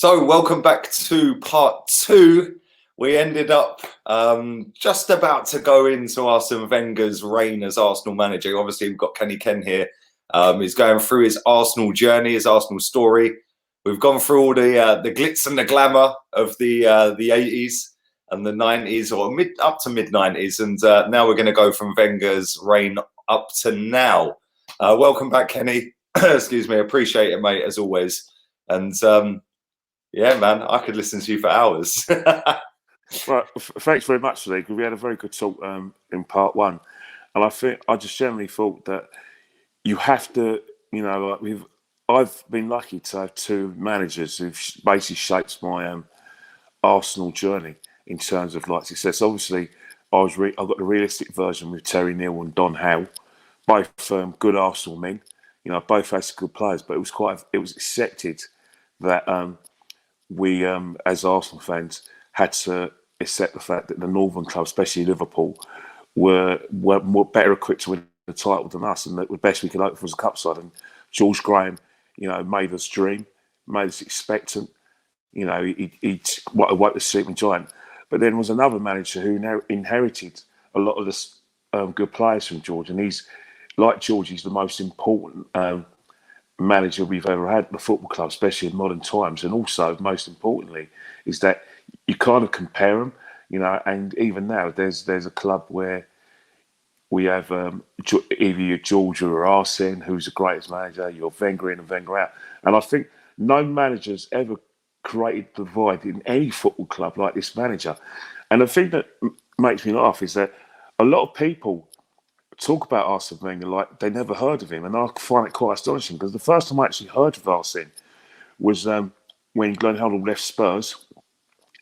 So, welcome back to part two. We ended up just about to go into Arsene Wenger's reign as Arsenal manager. Obviously, we've got Kenny Ken here. He's going through his Arsenal journey, his Arsenal story. We've gone through all the glitz and the glamour of the 80s and the 90s, or up to mid 90s, and now we're going to go from Wenger's reign up to now. Welcome back, Kenny. Excuse me, appreciate it, mate, as always. And yeah, man, I could listen to you for hours. Well, thanks very much, Lee. We had a very good talk in part one, and I just generally thought that you have to, I've been lucky to have two managers who've basically shaped my Arsenal journey in terms of success. Obviously, I've got the realistic version with Terry Neal and Don Howe, both good Arsenal men. Both had some good players, but it was accepted that we, as Arsenal fans, had to accept the fact that the Northern clubs, especially Liverpool, were more better equipped to win the title than us, and that the best we could hope for was a cup side. And George Graham, made us dream, made us expectant. He'd wipe the sleeping giant. But then was another manager who inherited a lot of the good players from George, and he's like George. He's the most important manager we've ever had at the football club, especially in modern times. And also, most importantly, is that you kind of compare them, and even now there's a club where we have either you're Georgia or Arsene, who's the greatest manager, you're Wenger in and Wenger out. And I think no manager's ever created the divide in any football club like this manager. And the thing that makes me laugh is that a lot of people talk about Arsene Wenger like they never heard of him, and I find it quite astonishing because the first time I actually heard of Arsene was when Glenn Hoddle left Spurs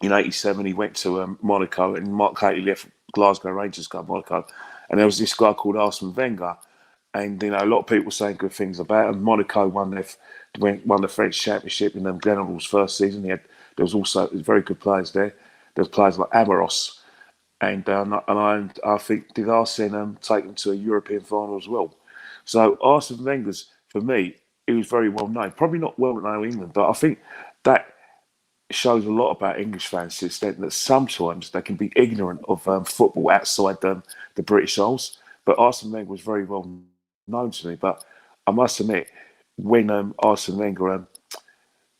in '87. He went to Monaco, and Mark Haley left Glasgow Rangers, got Monaco, and there was this guy called Arsene Wenger, and a lot of people were saying good things about him. Monaco won the French Championship in Glenn Hoddle's first season. There was also very good players there. There was players like Amoros. And I think did Arsene take them to a European final as well. So Arsene Wenger's, for me, he was very well known. Probably not well known in England, but I think that shows a lot about English fans to the extent that sometimes they can be ignorant of football outside the British Isles. But Arsene Wenger was very well known to me. But I must admit, when Arsene Wenger,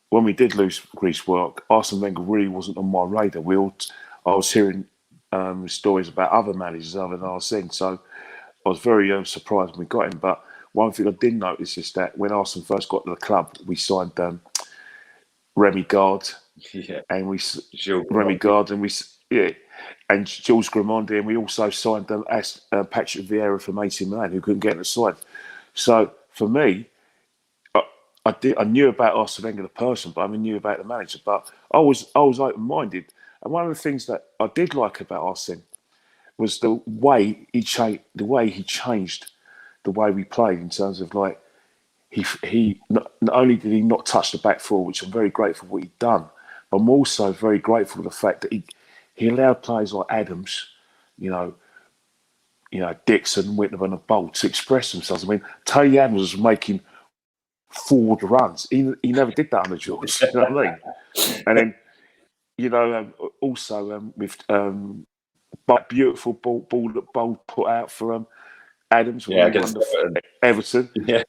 when we did lose Greece work, Arsene Wenger really wasn't on my radar. I was hearing stories about other managers other than Arsene, so I was very surprised when we got him. But one thing I did notice is that when Arsene first got to the club, we signed Remy Gard, and we Remy Gard, and and Jules Grimandi, and we also signed Patrick Vieira from AC Milan, who couldn't get in the side. So for me, I knew about Arsene Wenger the person, but I knew about the manager. But I was open-minded. And one of the things that I did like about Arsene was the way he changed the way we played in terms of he not only did he not touch the back four, which I'm very grateful for what he'd done, but I'm also very grateful for the fact that he allowed players like Adams, Dixon, Whitman and Bolt to express themselves. I mean, Tony Adams was making forward runs. He never did that under George. You know what I mean? And then also with beautiful ball that Bold put out for Adams when he won the Everton. And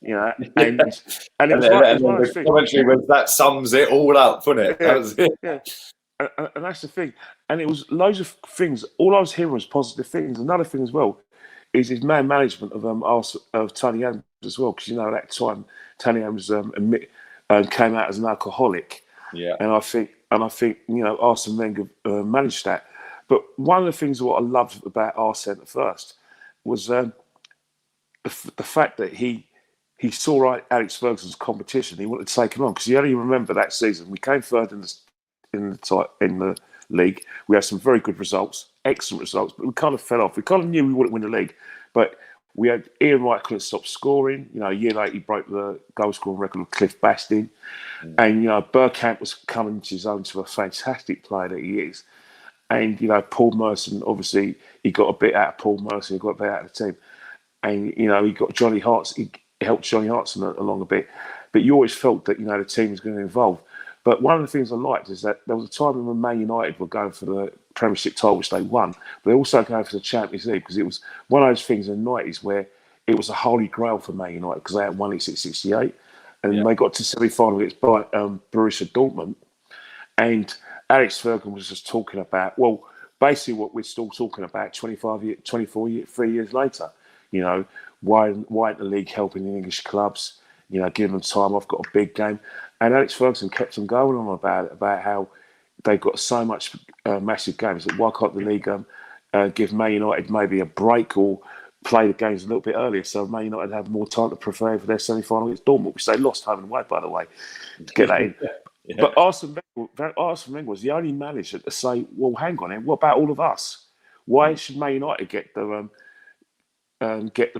it was one of those things. Commentary was that sums it all up, wasn't it? That was it. Yeah. And that's the thing. And it was loads of things. All I was hearing was positive things. Another thing as well is his man management of Tony Adams as well, because at that time Tony Adams came out as an alcoholic. Yeah. And I think Arsene Wenger managed that. But one of the things what I loved about Arsene at first was the fact that he saw Alex Ferguson's competition. He wanted to take him on because you only remember that season. We came third in the league. We had some very good results, excellent results, but we kind of fell off. We kind of knew we wouldn't win the league, but we had Ian Wright couldn't stop scoring. A year later, he broke the goal scoring record with Cliff Bastin. And, Bergkamp was coming into his own to a fantastic player that he is. And, Paul Merson, obviously, he got a bit out of Paul Merson, he got a bit out of the team. And, he got Johnny Hartson, he helped Johnny Hartson along a bit. But you always felt that, the team was going to evolve. But one of the things I liked is that there was a time when Man United were going for the Premiership title, which they won, but they also going for the Champions League, because it was one of those things in the 90s where it was a holy grail for Man United, because they had won it since '68, and they got to semi-final against Borussia Dortmund, and Alex Ferguson was just talking about, well, basically what we're still talking about 3 years later. You know, why isn't the league helping the English clubs? You know, giving them time off, got a big game. And Alex Ferguson kept on going on about how they've got so much massive games. That why can't the league give Man United maybe a break or play the games a little bit earlier, so Man United have more time to prepare for their semi-final against Dortmund, which they lost home and away, by the way, to get that in. Yeah. But Arsene Wenger was the only manager to say, well, hang on, what about all of us? Why should Man United get the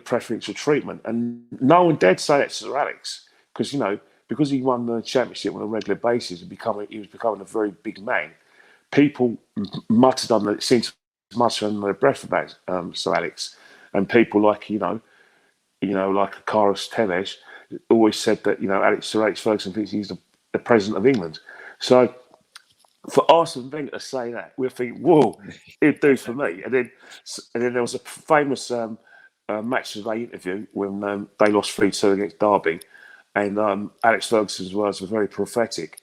preferential treatment? And no one dared say that to Sir Alex, because, you know, because he won the championship on a regular basis and he was becoming a very big man. People muttered under it, seemed to mutter under their breath about Sir Alex, and people like like Carlos Tevez always said that Sir Alex Ferguson thinks he's the president of England. So for Arsene Wenger to say that, we'll think, whoa, it'd do for me. And then there was a famous match of the interview when they lost 3-2 against Derby, and Alex Ferguson's words were very prophetic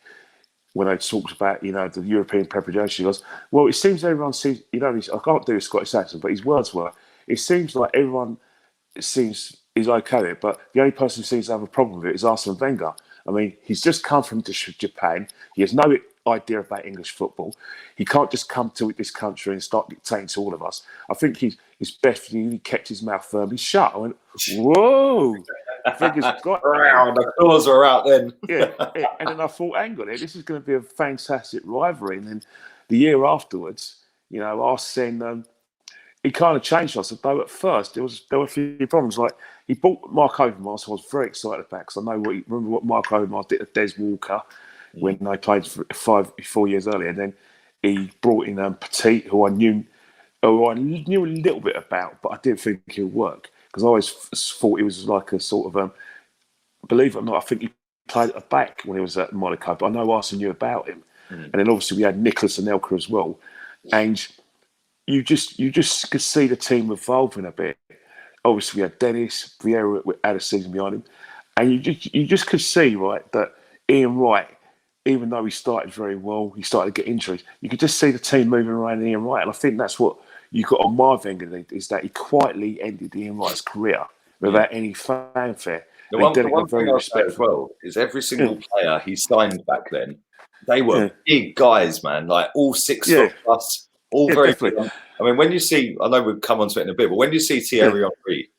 when they talked about the European preparation. He goes, well, it seems everyone sees, I can't do a Scottish accent, but his words were, it seems like everyone is okay with it, but the only person who seems to have a problem with it is Arsene Wenger. I mean, he's just come from Japan. He has no idea about English football. He can't just come to this country and start dictating to all of us. I think it's best he kept his mouth firmly shut. I went, whoa, Wenger's got the claws were out then. yeah. And then I thought, hang on, this is going to be a fantastic rivalry. And then the year afterwards, Arsene, he kind of changed us. Though at first there were a few problems. Like he bought Mark Overmars, so I was very excited about, because I know remember what Mark Overmars did to Des Walker when they played 4 years earlier. And then he brought in Petit, who I knew a little bit about, but I didn't think he'd work, because I always thought he was like a sort of believe it or not, I think he played at the back when he was at Monaco, but I know Arsene knew about him. And then obviously we had Nicholas Anelka as well, and you just could see the team evolving a bit. Obviously, we had Dennis Vieira had a season behind him, and you just could see, right, that Ian Wright, even though he started very well, he started to get injuries. You could just see the team moving around Ian Wright, and I think that's what you got on my Wenger, is that he quietly ended Ian Wright's career without any fanfare. The one thing I'll say as well is every single player he signed back then, they were big guys, man, like all 6 foot plus. All very good. I mean, when you see, I know we'll come on to it in a bit, but when you see Thierry Henry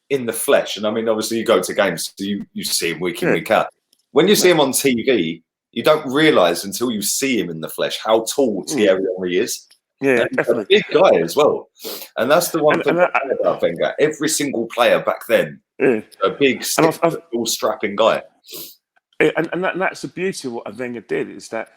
in the flesh, and I mean, obviously you go to games, so you see him week in, week out. When you see him on TV, you don't realise until you see him in the flesh how tall Thierry Henry is. Yeah, and definitely. He's a big guy as well. And that's the one thing about Wenger. Every single player back then, a big, all strapping guy. And that's the beauty of what Wenger did, is that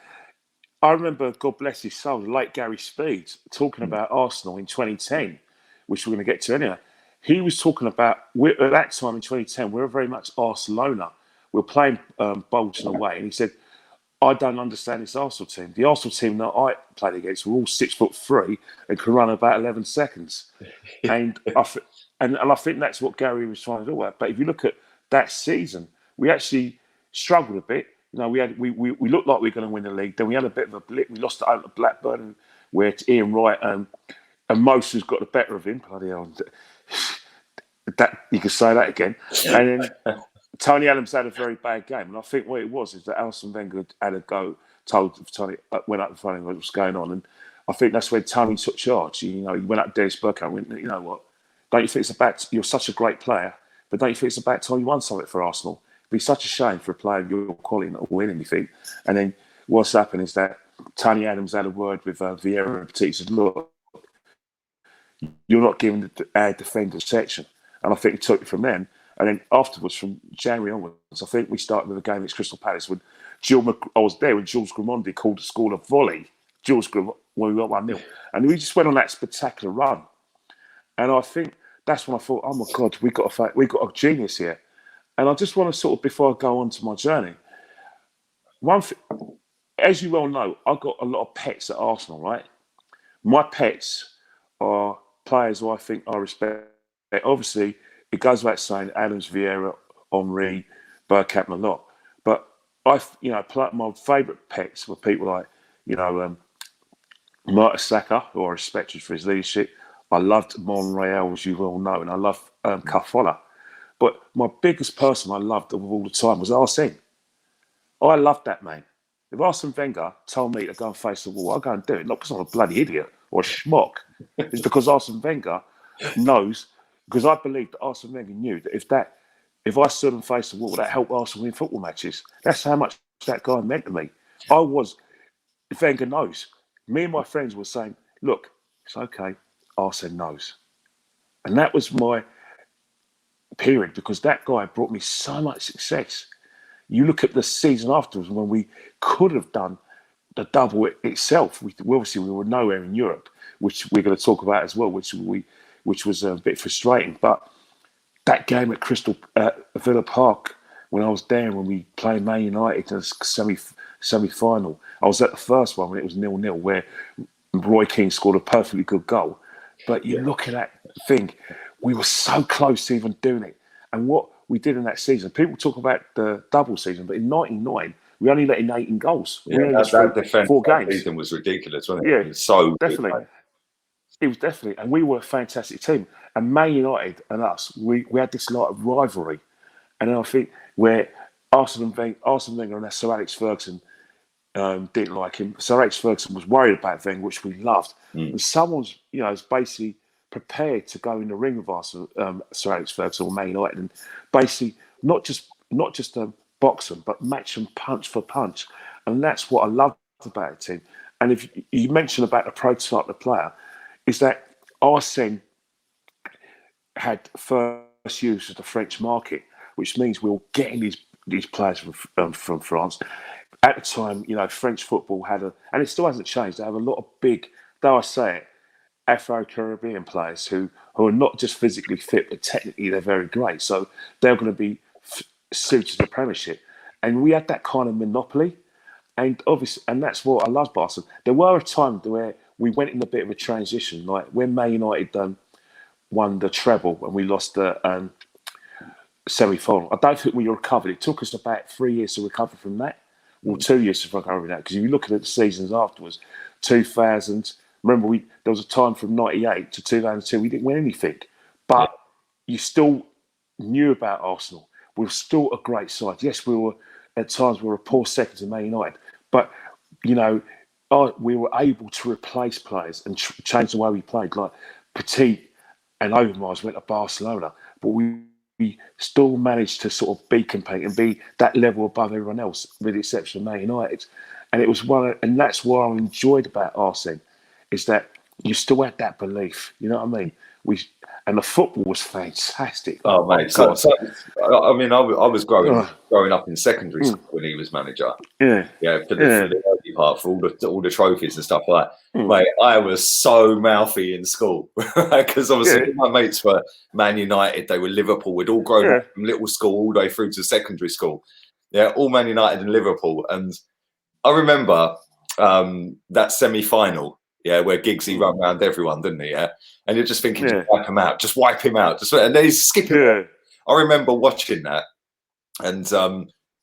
I remember, God bless his soul, the late Gary Speed, talking about Arsenal in 2010, which we're going to get to anyway. He was talking about, at that time in 2010, we were very much Barcelona. We were playing Bolton away, and he said, I don't understand this Arsenal team. The Arsenal team that I played against were all 6'3" and could run about 11 seconds. And I think that's what Gary was trying to do. But if you look at that season, we actually struggled a bit. We looked like we were going to win the league. Then we had a bit of a blip. We lost to Blackburn, where Ian Wright and Moses got the better of him. Bloody hell. That, you could say that again. And then Tony Adams had a very bad game. And I think what it was is that Arsene Wenger had a go, told Tony, went up in front of him what was going on. And I think that's when Tony took charge. He went up to Dennis Bergkamp and went, you know what, don't you think you're such a great player, but don't you think it's about time you won something for Arsenal? It'd be such a shame for a player of your quality not to win anything. And then what's happened is that Tony Adams had a word with Vieira and Petit. He said, look, you're not giving our defenders section. And I think he took it from then. And then afterwards, from January onwards, I think we started with a game against Crystal Palace when I was there when Jules Gramondi called the score a volley. When we got 1-0. And we just went on that spectacular run. And I think that's when I thought, oh my God, we got a genius here. And I just want to sort of, before I go on to my journey, one thing, as you well know, I've got a lot of pets at Arsenal, right? My pets are players who I think I respect. Obviously, it goes without saying Adams, Vieira, Henry, Bergkamp, and a lot. But my favourite pets were people like, Marta Saka, who I respected for his leadership. I loved Monreal, as you well know, and I love Carfola. But my biggest person I loved of all the time was Arsene. I loved that man. If Arsene Wenger told me to go and face the wall, I'd go and do it. Not because I'm a bloody idiot or a schmuck. It's because Arsene Wenger knows, because I believe that Arsene Wenger knew that if I stood and faced the wall, that helped Arsenal win football matches. That's how much that guy meant to me. Wenger knows. Me and my friends were saying, look, it's okay, Arsene knows. And that was my period, because that guy brought me so much success. You look at the season afterwards when we could have done the double itself. We were nowhere in Europe, which we're going to talk about as well, which was a bit frustrating. But that game at Villa Park, when I was there, when we played Man United in a semi-final, I was at the first one when it was 0-0, where Roy Keane scored a perfectly good goal. But you look at that thing, we were so close to even doing it. And what we did in that season, people talk about the double season, but in '99, we only let in 18 goals. Yeah, we only that defense 4 games. Season was ridiculous, wasn't it? Yeah, it was so definitely. Good, it was definitely, and we were a fantastic team. And Man United and us, we had this like rivalry. And then I think where Arsene Wenger and Sir Alex Ferguson didn't like him. Sir Alex Ferguson was worried about Wenger, which we loved. And someone's, is basically prepared to go in the ring with us, Sir Alex Ferguson or Man United, and basically not just box them, but match them punch for punch. And that's what I loved about the team. And if you mentioned about the prototype of the player, is that Arsene had first use of the French market, which means we were getting these players from France. At the time, French football had and it still hasn't changed. They have a lot of big, though I say it, Afro-Caribbean players who are not just physically fit, but technically they're very great. So they're going to be suited to the Premiership. And we had that kind of monopoly. And obviously, and that's what I loved Barcelona. There were a time where we went in a bit of a transition, like when Man United won the treble and we lost the semi-final. I don't think we recovered. It took us about 3 years to recover from that. Well, 2 years to recover from that. Because if you look at the seasons afterwards, 2000, remember there was a time from 98 to 2002 we didn't win anything. But you still knew about Arsenal. We were still a great side. Yes, at times we were a poor second to Man United. But, we were able to replace players and change the way we played. Like Petit and Overmars went to Barcelona, but we still managed to sort of be competing and be that level above everyone else, with the exception of Man United. And it was and that's what I enjoyed about Arsene, is that you still had that belief. You know what I mean? And the football was fantastic. Oh, mate! I was growing up in secondary school when he was manager. Yeah, for the early part, for all the trophies and stuff like that. Mate, I was so mouthy in school because obviously my mates were Man United, they were Liverpool. We'd all grown up from little school all the way through to secondary school. Yeah, all Man United and Liverpool. And I remember that semi-final. Yeah, where Giggsy ran around everyone, didn't he? Yeah, and you're just thinking, just wipe him out, and then he's skipping. Yeah. I remember watching that, and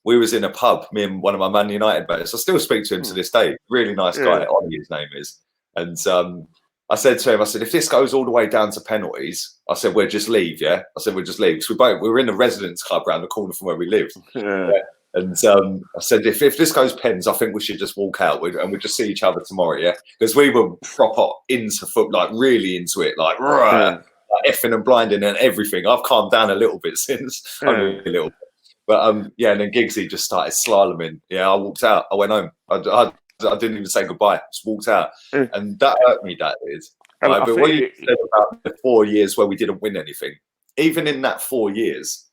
we was in a pub, me and one of my Man United mates. I still speak to him to this day. Really nice guy, Ollie, his name is. And I said to him, if this goes all the way down to penalties, I said we'll just leave. Yeah, I said we'll just leave because we were in the residence club around the corner from where we lived. Yeah. And I said, if this goes pens, I think we should just walk out and we'll just see each other tomorrow, yeah? Because we were proper into football, like really into it, like effing and blinding and everything. I've calmed down a little bit since, only a little bit. But and then Giggsy just started slaloming. Yeah, I walked out. I went home. I didn't even say goodbye. Just walked out. And that hurt me, that is. But what you said about the 4 years where we didn't win anything, even in that 4 years,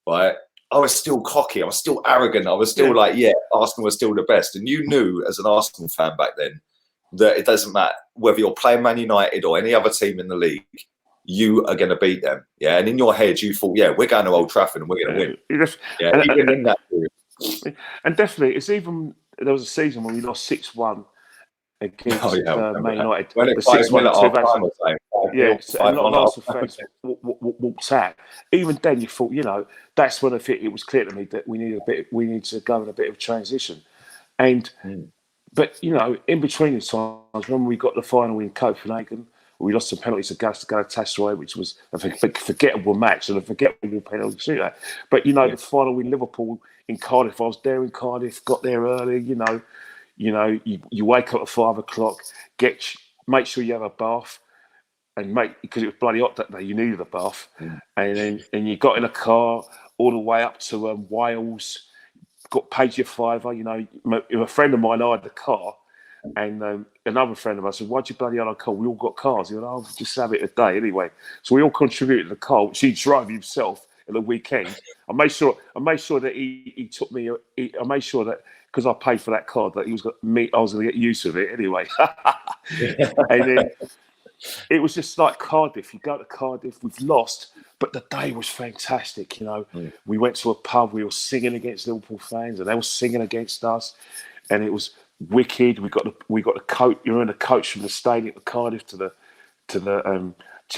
right? I was still cocky. I was still arrogant. I was still like, Arsenal was still the best. And you knew as an Arsenal fan back then that it doesn't matter whether you're playing Man United or any other team in the league, you are going to beat them. Yeah. And in your head, you thought, we're going to Old Trafford and we're going to win. Even in that period. And definitely, it's even there was a season when we lost 6-1 against I remember Man that. United. When The it's 5-0 6-1 at in half 2000. time or something. 5-0, Yeah, and 5-1 lots of at half fans walked out. Even then, you thought, that's when it was clear to me that we need to go in a bit of transition. And time. but in between the times, when we got the final in Copenhagen, we lost some penalties against Galatasaray, which was a forgettable match and a forgettable penalty shootout. But the final in Liverpool in Cardiff, I was there in Cardiff, got there early. You wake up at 5 o'clock, make sure you have a bath, and because it was bloody hot that day, you needed a bath, and you got in a car all the way up to Wales. Got paid your £5. A friend of mine, I had the car, and another friend of mine said, "Why'd you bloody hell on a car? We all got cars." He went, "I'll just have it a day anyway." So we all contributed to the car, which he drove himself at the weekend. I made sure that he took me. I made sure that because I paid for that car, that I was going to get use of it anyway. And then it was just like Cardiff. You go to Cardiff, we've lost, but the day was fantastic. We went to a pub, we were singing against Liverpool fans, and they were singing against us, and it was wicked. We got the coach. You're in a coach from the stadium to Cardiff to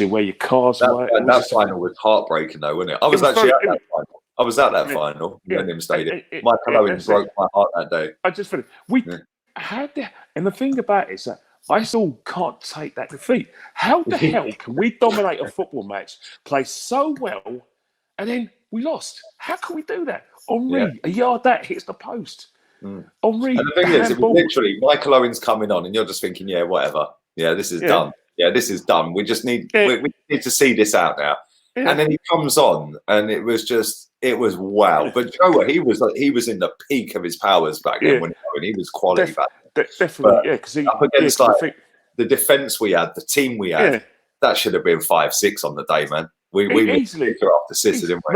where your cars were. That final was heartbreaking, though, wasn't it? I was actually at that final. I was at that final, Millennium Stadium. Michael Owen broke my heart that day. I just finished. And the thing about it is that I still can't take that defeat. How the hell can we dominate a football match, play so well, and then we lost? How can we do that? Henri, a yard that hits the post. Henri, and the thing is, it was literally Michael Owen's coming on, and you're just thinking, yeah, whatever. Yeah, this is done. Yeah, this is done. We just need we need to see this out now. Yeah. And then he comes on, and it was wow. But you know what? He was in the peak of his powers back then when he was quality back then. Definitely, because up against the defense we had, the team we had, that should have been 5-6 on the day, man. We easily after Sister, didn't we?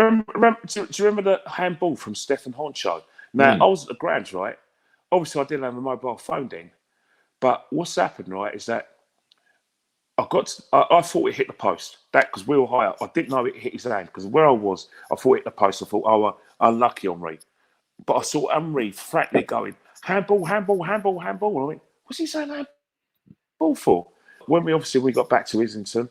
Do you remember the handball from Stefan Honcho? Now I was at the grounds, right? Obviously, I didn't have a mobile phone then, but what's happened, right, is that I thought it hit the post. Because we were high up, I didn't know it hit his hand. Because where I was, I thought it hit the post. I thought, oh, unlucky Henri. But I saw Henri frantically going, handball, handball, handball, handball. And I went, what's he saying handball for? When we got back to Islington,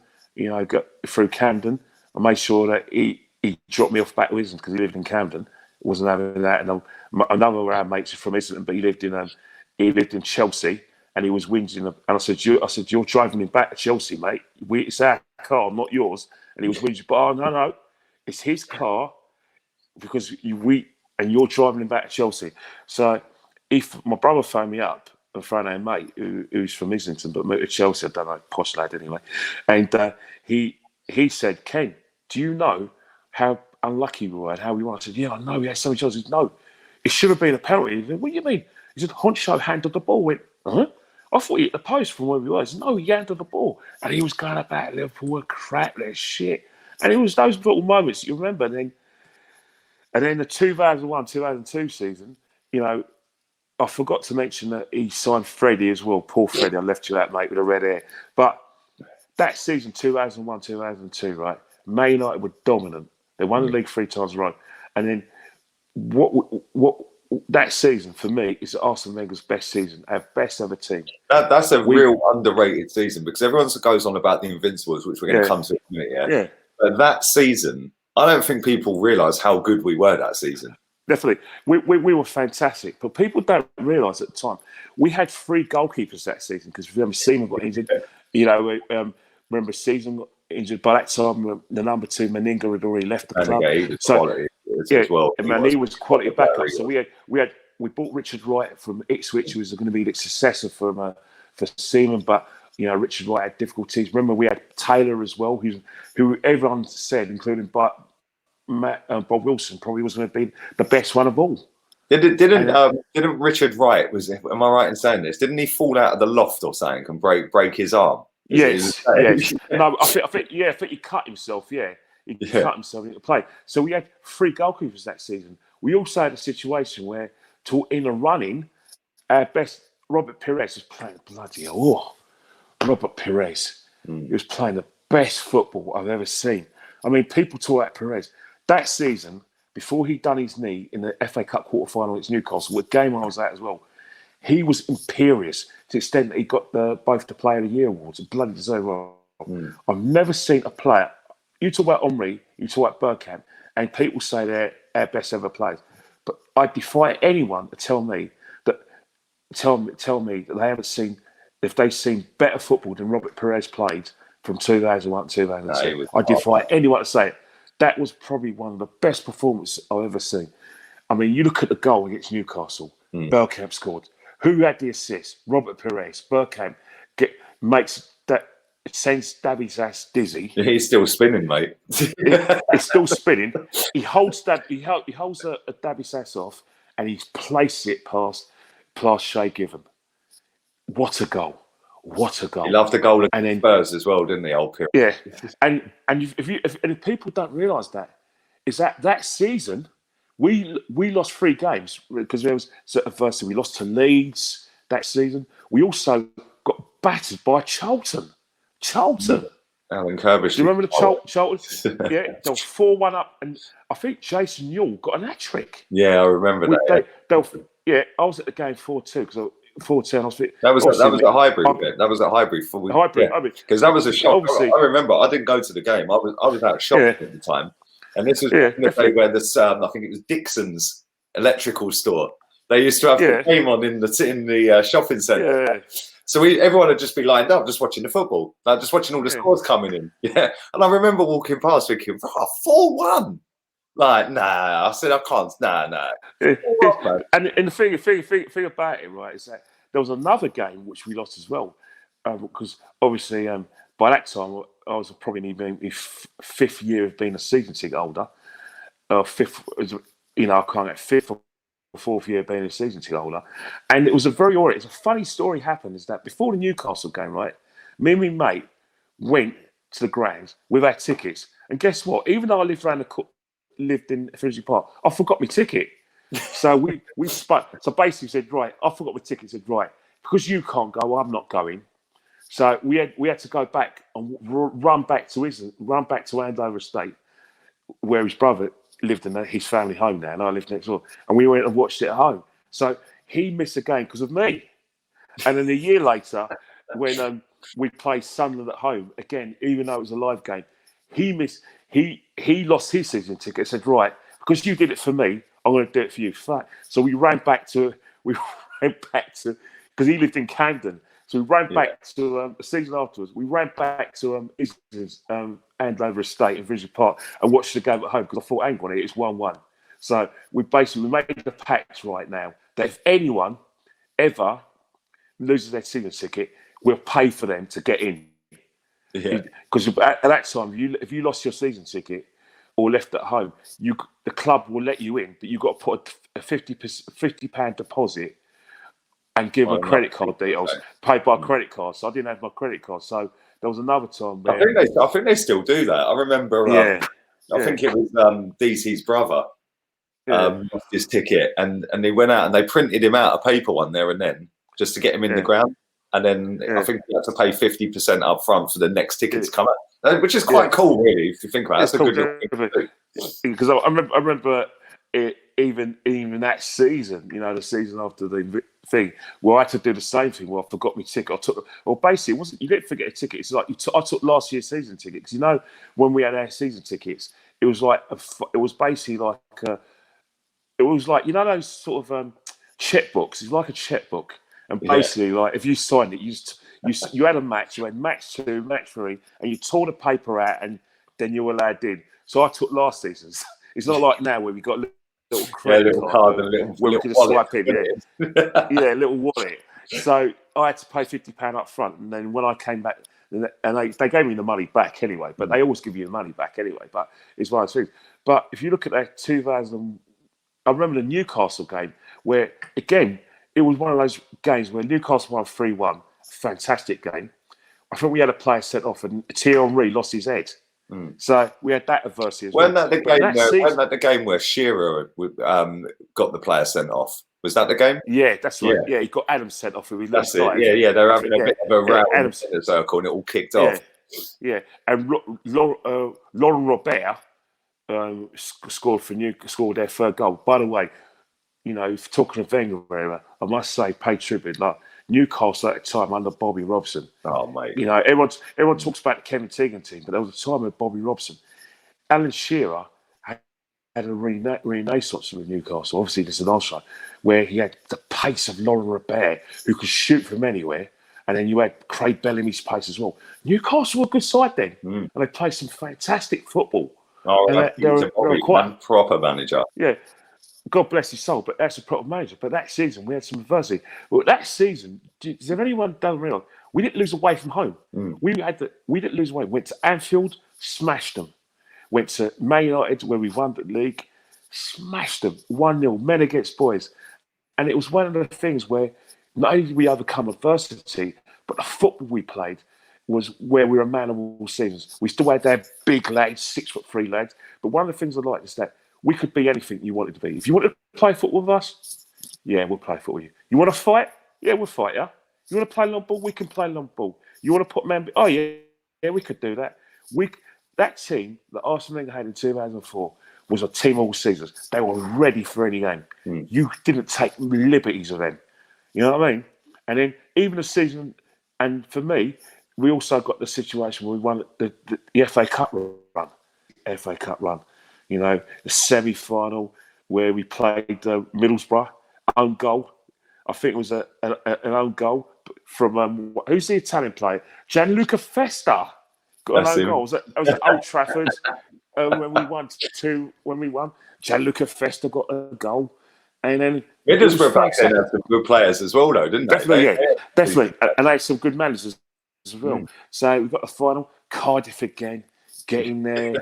got through Camden, I made sure that he dropped me off back to Islington because he lived in Camden. Wasn't having that. And another of our mates from Islington, but he lived in Chelsea. And he was whinging, and I said, "You're driving him back to Chelsea, mate. It's our car, not yours." And he was whinging, but no, it's his car because you're driving him back to Chelsea. So, if my brother phoned me up, a friend and mate who's from Islington but moved to Chelsea, I don't know, posh lad anyway, and he said, "Ken, do you know how unlucky we were and how we won?" I said, "Yeah, I know. We had so many chances." "No, it should have been a penalty." He said, "What do you mean?" He said, "Honcho handled the ball." I went, "Huh?" I thought he hit the post from where we was. No, he handled the ball. And he was going about Liverpool, crap, that shit. And it was those little moments you remember. And then the 2001-2002 season, I forgot to mention that he signed Freddie as well. Poor Freddie, I left you out, mate, with the red hair. But that season, 2001-2002, right, Man United were dominant. They won the league 3 times in a row. And then what that season for me is Arsene Wenger's best season, our best ever team. That's a real underrated season because everyone goes on about the Invincibles, which we're going to come to in a minute. Yeah. But that season, I don't think people realise how good we were that season. Definitely, we were fantastic, but people don't realise at the time we had 3 goalkeepers that season because remember Seaman got injured. Remember Seaman got injured by that time. The number 2 Meninga had already left the club. He was quality as well. He was quality backup. So we bought Richard Wright from Ipswich, who was going to be the successor for Seaman, but Richard Wright had difficulties. Remember, we had Taylor as well, who everyone said, including Bob Wilson, probably was going to be the best one of all. Didn't Richard Wright am I right in saying this? Didn't he fall out of the loft or something and break his arm? Yes. No, I think he cut himself. Yeah, he cut himself into play. So we had 3 goalkeepers that season. We also had a situation where, in the running, our best Robert Pires was playing bloody hell. Oh, Robert Pires. He was playing the best football I've ever seen. I mean, people talk about Pires. That season, before he'd done his knee in the FA Cup quarter-final against Newcastle, what game I was at as well, He was imperious to the extent that he got both the Player of the Year awards. And bloody deserved well. I've never seen a player. You talk about Henry, you talk about Bergkamp, and people say they're our best ever players. But I defy anyone to tell me that they haven't seen, if they've seen better football than Robert Pires played from 2001 to 2002. I defy anyone to say it. That was probably one of the best performances I've ever seen. I mean, you look at the goal against Newcastle. Bergkamp scored. Who had the assist? Robert Pires. Bergkamp makes that. It sends Davies' ass dizzy. He's still spinning, mate. It's still spinning. He holds a Davies' ass off, and he's placed it past Shea Given. What a goal! What a goal! He loved the goal against Spurs as well, didn't he, old Pires? Yeah, and if people don't realise that, is that season we lost 3 games because there was adversity. We lost to Leeds that season. We also got battered by Charlton. Alan Kirby. Do you remember the Charlton? Yeah, they were 4-1 up, and I think Jason Newell got an hat-trick. Yeah, I remember that. I was at the game 4-2 because 4-2. I was that was at Highbury. That was at Highbury. Because that was a shock. I remember. I didn't go to the game. I was out shopping at the time, and this was the day where I think it was Dixon's electrical store. They used to have the game on in the shopping centre. Yeah. So everyone would just be lined up, just watching the football, like just watching all the scores coming in. Yeah, and I remember walking past thinking, 4-1. Like, nah. I said, I can't. Nah. And the thing about it, right, is that there was another game which we lost as well, because obviously by that time I was probably in my 5th year of being a season ticket holder. Fifth, I can't get 5th or 4th year being a season ticket holder, and it was a funny story happened. Is that before the Newcastle game, right? Me and my mate went to the ground with our tickets, and guess what? Even though I lived in Finsbury Park, I forgot my ticket. So we spun. So basically said, right, I forgot my ticket. Said, right, because you can't go, I'm not going. So we had to go back and run back to Andover Estate, where his brother lived in his family home now, and I lived next door. And we went and watched it at home. So he missed a game because of me. And then a year later, when we played Sunderland at home again, even though it was a live game, he lost his season ticket. Said, right, because you did it for me, I'm going to do it for you. So we ran back to because he lived in Camden. So we ran back to the season afterwards. We ran back to Andover Estate in Finsbury Park and watched the game at home because I thought, hang on, it's 1-1. So we made the pact right now that if anyone ever loses their season ticket, we'll pay for them to get in. Yeah. Because at that time, if you lost your season ticket or left at home, the club will let you in, but you've got to put a £50 deposit and give a credit card details, paid by credit card. So I didn't have my credit card. So there was another time where I think they still do that. I remember. I think it was DC's brother. Lost his ticket, and they went out and they printed him out a paper one there and then just to get him in the ground. And then I think you had to pay 50% up front for the next ticket to come out, which is quite cool, really, if you think about it. That's a good thing. Because I remember it, even that season, the season after the thing, where I had to do the same thing. Well, I forgot my ticket. Basically, it wasn't. You didn't forget a ticket. It's like I took last year's season ticket because when we had our season tickets, it was like it was basically like it was like those sort of checkbooks. It's like a checkbook. And basically, like if you signed it, you had a match. You had match 2, match 3, and you tore the paper out, and then you were allowed in. So I took last season's. It's not like now where we got a little credit card where we can just swipe in. Yeah, a little wallet. So I had to pay £50 up front, and then when I came back, and they gave me the money back anyway. But they always give you the money back anyway. But it's one of those things. But if you look at that 2000, I remember the Newcastle game where again. It was one of those games where Newcastle won 3-1. Fantastic game. I think we had a player sent off and Thierry Henry lost his head. So we had that adversity as well. Wasn't that the game where Shearer got the player sent off? Was that the game? Yeah, that's right. Yeah, he got Adam sent off. That's it. Yeah. They're having a bit of a row in the circle and it all kicked off. Yeah. And Laurent Robert scored their third goal. By the way, you know, if talking of Wenger, I must say, pay tribute. Like Newcastle at the time under Bobby Robson. Oh, mate. You know, everyone talks about the Kevin Teagan team, but there was a time with Bobby Robson. Alan Shearer had a renaissance with Newcastle. Obviously, there's an also where he had the pace of Laurent Robert, who could shoot from anywhere, and then you had Craig Bellamy's pace as well. Newcastle were a good side then, and they played some fantastic football. Oh, And he was a proper manager. Yeah, God bless his soul, but that's a proper manager. But that season, we had some adversity. Well, that season, does anyone don't realise we didn't lose away from home? We didn't lose away. Went to Anfield, smashed them. Went to Man United, where we won the league, smashed them 1-0, men against boys. And it was one of the things where not only did we overcome adversity, but the football we played was where we were a man of all seasons. We still had their big lads, 6'3" lads. But one of the things I liked is that we could be anything you wanted to be. If you wanted to play football with us, yeah, we'll play football with you. You want to fight? Yeah, we'll fight you. You want to play long ball? We can play long ball. You want to put man? Oh, yeah, we could do that. That team that Arsene Wenger had in 2004 was a team of all seasons. They were ready for any game. You didn't take liberties of them. You know what I mean? And then even the season, and for me, we also got the situation where we won the FA Cup run. FA Cup run. You know, the semi-final where we played Middlesbrough, own goal. I think it was an own goal from, who's the Italian player? Gianluca Festa. Got an own goal. It was at Old Trafford when we won. Gianluca Festa got a goal. And then Middlesbrough back then had some good players as well, though, didn't they? Definitely. And they had some good managers as well. So we got the final. Cardiff again, getting there.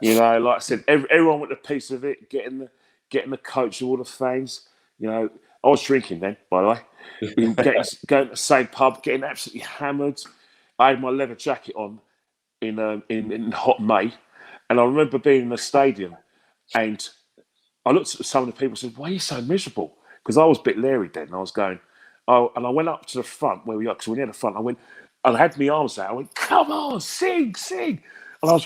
You know, like I said, everyone with a piece of it, getting the coach of all the fans. You know, I was drinking then, by the way. Going to the same pub, getting absolutely hammered. I had my leather jacket on in hot May, and I remember being in the stadium, and I looked at some of the people and said, "Why are you so miserable?" Because I was a bit leery then. I was going, oh, and I went up to the front where we are, because we're near the front. I had my arms out. I went, "Come on, sing." And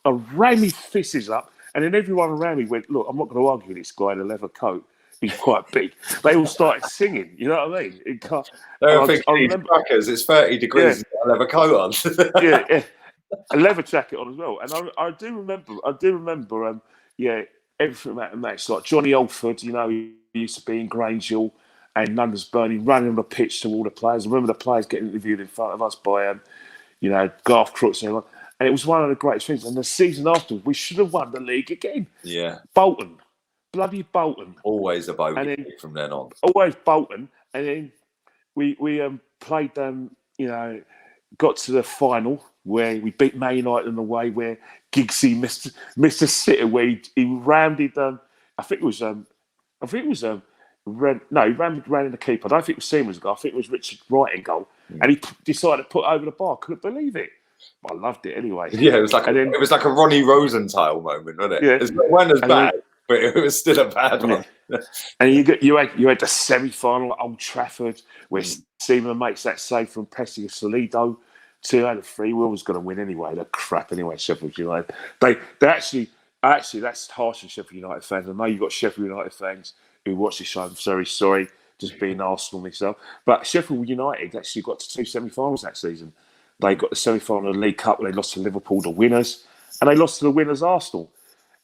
I ran my fists up, and then everyone around me went, "Look, I'm not going to argue with this guy in a leather coat. He's quite big." They all started singing. You know what I mean? They were thinking, crackers, it's 30 degrees and got a leather coat on. yeah. A leather jacket on as well. And I do remember, everything about the match. Like Johnny Alford, you know, he used to be in Grangeville and Numbers Burning, running on the pitch to all the players. I remember the players getting interviewed in front of us by, Garth Crooks and everyone. And it was one of the greatest things. And the season afterwards, we should have won the league again. Yeah. Bolton. Bloody Bolton. Always a bogey from then on. Always Bolton. And then we played, got to the final where we beat Man United in the way where Giggsy missed a sitter where he rounded. I think it was he ran in the keeper. I don't think it was Seaman's goal. I think it was Richard Wright in goal, and he decided to put over the bar. Couldn't believe it. But I loved it anyway. Yeah, it was like a Ronnie Rosenthal moment, wasn't it? Yeah, it wasn't as bad, but it was still a bad one. And you had the semi-final at Old Trafford where Seaman makes that save from Pesci Solido. 2 out of 3, we was going to win anyway. They're crap anyway, Sheffield United. They actually, that's harsh on Sheffield United fans. I know you've got Sheffield United fans who watch this show. I'm very sorry, just being Arsenal myself. But Sheffield United actually got to 2 semi-finals that season. They got the semi-final of the League Cup where they lost to Liverpool, the winners. And they lost to the winners, Arsenal.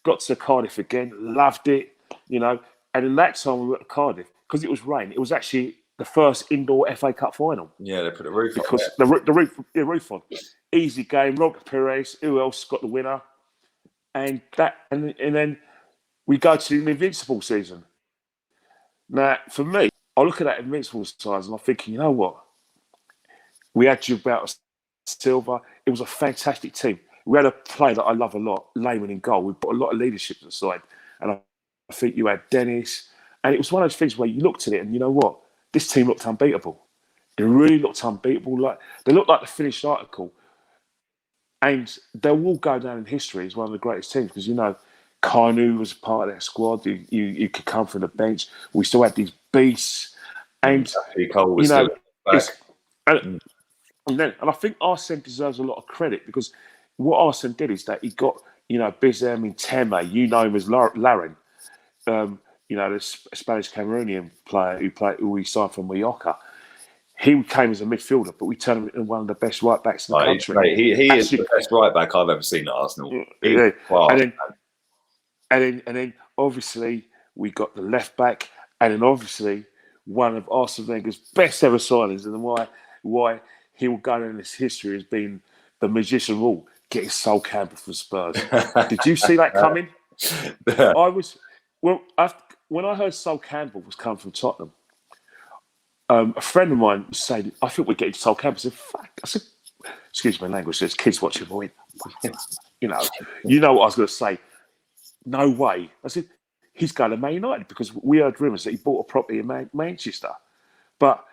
Got to Cardiff again, loved it, you know. And in that time we went to Cardiff, because it was rain, it was actually the first indoor FA Cup final. Yeah, they put the roof on. Because the roof on. Easy game. Robert Pires. Who else got the winner? And then we go to the Invincibles season. Now, for me, I look at that Invincibles side and I'm thinking, you know what? We had Gilberto Silva. It was a fantastic team. We had a player that I love a lot, Lehman in goal. We put a lot of leadership to the side. And I think you had Dennis. And it was one of those things where you looked at it and you know what? This team looked unbeatable. They really looked unbeatable. Like they looked like the finished article. And they'll all go down in history as one of the greatest teams because, you know, Kainu was part of that squad. You could come from the bench. We still had these beasts. And, Cole was still back. And I think Arsene deserves a lot of credit because what Arsene did is that he got, Bizem and Teme, you know him as Laren. you know, the Spanish Cameroonian player who we signed from Mallorca. He came as a midfielder, but we turned him into one of the best right backs in the country. Mate, he is the best right back I've ever seen at Arsenal. And then obviously we got the left back, and then obviously one of Arsene Wenger's best ever signings, and why he will go in his history as being the magician rule, getting Sol Campbell for Spurs. Did you see that coming? When I heard Sol Campbell was coming from Tottenham, a friend of mine was saying, I think we're getting Sol Campbell. I said, fuck. I said, excuse my language, there's kids watching. I went, you know what I was going to say. No way. I said, he's going to Man United, because we heard rumours that he bought a property in Manchester. But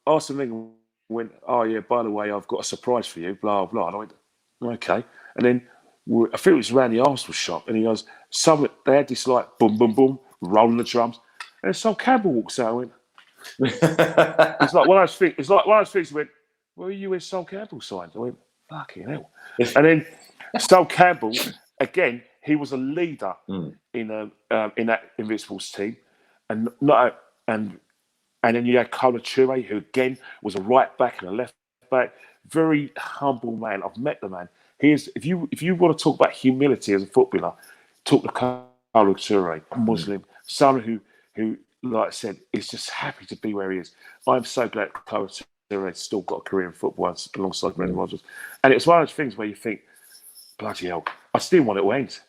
Arsene Wenger went, oh yeah, by the way, I've got a surprise for you, blah, blah. And I went, okay. And then I think it was around the Arsenal shop, and he goes, they had this like boom, boom, boom, rolling the drums. And then Sol Campbell walks out. I went, it's like one of those things. He went, where are you when Sol Campbell signed? I went, fucking hell. And then Sol Campbell, again, he was a leader in that Invincibles team, and then you had Koulibaly, who again was a right back and a left back. Very humble man. I've met the man. He is. If you want to talk about humility as a footballer, talk to Koulibaly, Muslim, someone who, like I said, is just happy to be where he is. I'm so glad Koulibaly's still got a career in football alongside Brendan Rodgers. And it's one of those things where you think, bloody hell, I still want it to end.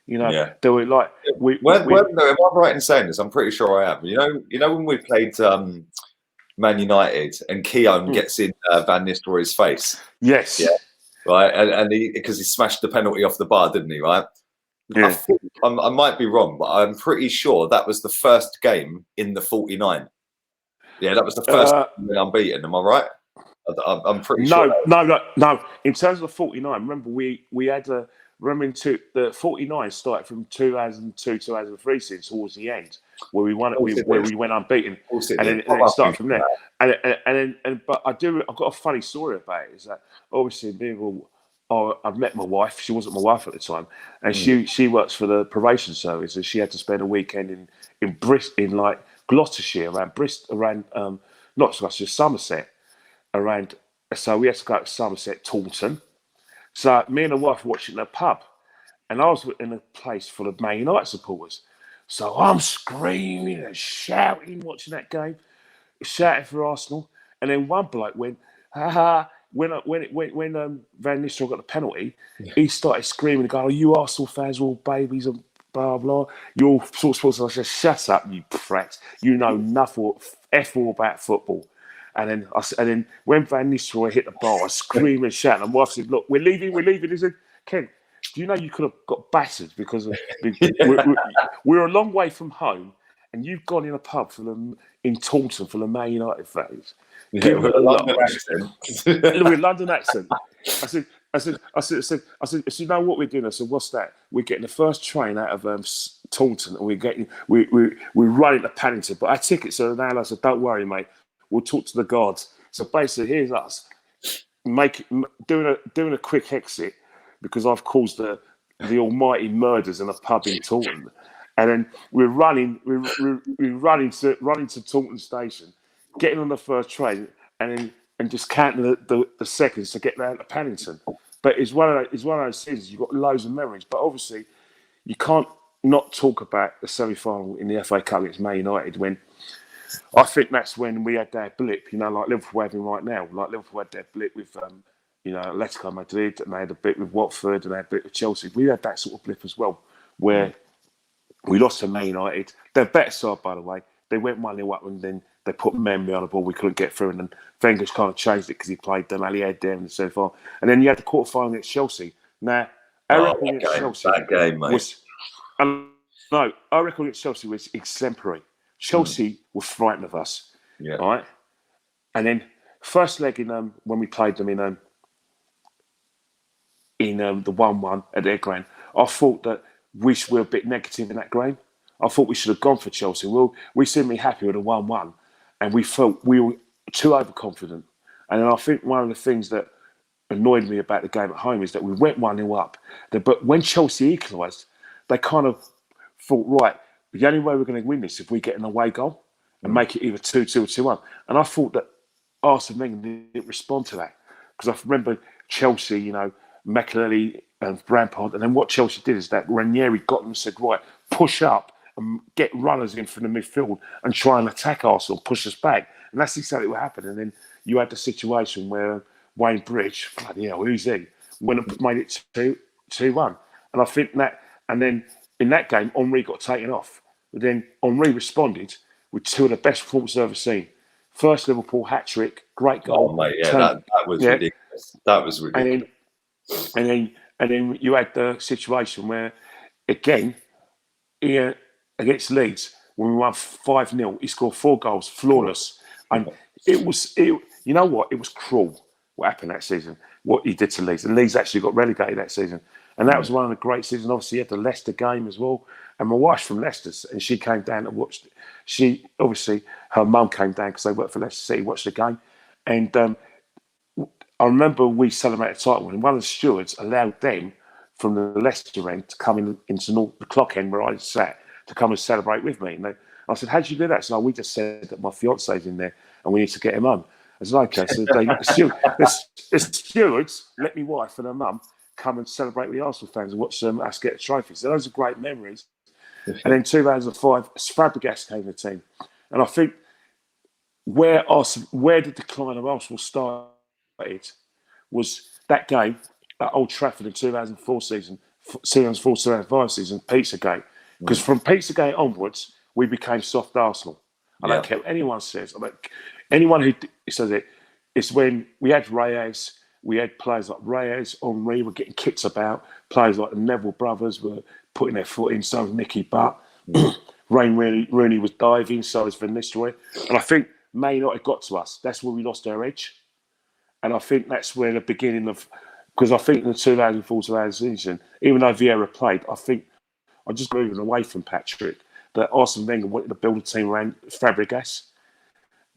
You know, they were like, am I right in saying this? I'm pretty sure I am. You know when we played Man United and Keown gets in Van Nistelrooy's face. Yes. Yeah. Right, and because he smashed the penalty off the bar, didn't he? Right. Yeah. I might be wrong, but I'm pretty sure that was the first game in the 49. Yeah, that was the first game unbeaten. Am I right? I'm pretty sure. No. In terms of the 49, remember we had a. Remember, the 49 started from 2002, 2003 season towards the end, where we won it, where we went unbeaten, and then it started from there. But I've got a funny story about it. Is that obviously I've met my wife. She wasn't my wife at the time, and she works for the probation service, and she had to spend a weekend in like Gloucestershire, around Bristol, not Gloucestershire, Somerset, around. So we had to go to Somerset, Taunton. So me and the wife were watching the pub, and I was in a place full of Man United supporters. So I'm screaming and shouting, watching that game, shouting for Arsenal. And then one bloke went, ha ha. When Van Nistelrooy got the penalty, he started screaming and going, "Oh, you Arsenal fans are all babies and blah blah. You're all sorts of sports." I said, "Shut up, you prat. You know nothing all about football." And then when Van Nistelrooy hit the bar, I screamed and shouted. And my wife said, "Look, we're leaving." He said, "Ken, do you know you could have got battered because we're a long way from home, and you've gone in a pub in Taunton full of Man United fans." Yeah, with a London accent. With a London accent. I said, you know what we're doing? I said, what's that? We're getting the first train out of Taunton, and we're running to Paddington, but our tickets are now. I said, don't worry, mate. We'll talk to the guards. So basically, here's us doing a quick exit because I've caused the almighty murders in a pub in Taunton, and then we're running to Taunton station, getting on the first train, and just counting the seconds to get down to Paddington. But it's one of those things. You've got loads of memories, but obviously you can't not talk about the semi-final in the FA Cup against Man United when. I think that's when we had that blip, like Liverpool having right now. Like Liverpool had that blip with, Atletico Madrid, and they had a bit with Watford, and they had a bit with Chelsea. We had that sort of blip as well, where we lost to Man United. They're a better side, by the way. They went 1-0 up, and then they put Memby on the ball. We couldn't get through, and then Wenger's kind of changed it because he played them. Ali had them, and so far. And then you had the quarter-final against Chelsea. Now, our record against Chelsea was... our record against Chelsea was exemplary. Chelsea were frightened of us, right? And then first leg when we played them in the 1-1 at their ground, I thought that we were a bit negative in that game. I thought we should have gone for Chelsea. Well, we seemed to be happy with a 1-1, and we felt we were too overconfident. And then I think one of the things that annoyed me about the game at home is that we went 1-0 up, but when Chelsea equalised, they kind of thought, right, the only way we're going to win this is if we get an away goal and make it either 2-2 or 2-1. And I thought that Arsene Wenger didn't respond to that, because I remember Chelsea, you know, Makelele and Rampart, and then what Chelsea did is that Ranieri got them and said, right, push up and get runners in from the midfield and try and attack Arsenal, push us back. And that's exactly what happened. And then you had the situation where Wayne Bridge, bloody hell, who's he? Went and made it 2-1. And I think that, and then in that game, Henry got taken off. But then Henry responded with two of the best performances I've ever seen. First Liverpool hat-trick, great goal. Oh, mate, yeah, that was ridiculous. That was ridiculous. And then you had the situation where, again, here against Leeds, when we won 5-0, he scored 4 goals, flawless. And it was, you know what? It was cruel what happened that season, what he did to Leeds. And Leeds actually got relegated that season. And that was one of the great seasons. Obviously, he had the Leicester game as well. And my wife's from Leicester, and she came down to watch. Her mum came down because they worked for Leicester City, watched the game. And I remember we celebrated the title, and one of the stewards allowed them from the Leicester end to come into the clock end where I sat to come and celebrate with me. And I said, how did you do that? So we just said that my fiance's in there and we need to get him home. I said, okay. So the stewards let me wife and her mum come and celebrate with the Arsenal fans and watch us get a trophy. So those are great memories. And then 2005, Fabregas came to the team. And I think where the decline of Arsenal started was that game at Old Trafford in 2004 season, 2004-2005 season, Pizzagate. Because from Pizzagate onwards, we became soft Arsenal. I don't care what anyone says. Anyone who says it, it's when we had Reyes, we had players like Reyes, Henry were getting kicked about. Players like the Neville brothers were putting their foot in, so was Nicky Butt. Rooney was diving, so was Van Nistelrooy. And I think Man United got to us. That's where we lost our edge. And I think that's where the beginning of... Because I think in the 2004-2005 season, even though Vieira played, I just moving away from Patrick, that Arsene Wenger wanted to build a team around Fabregas.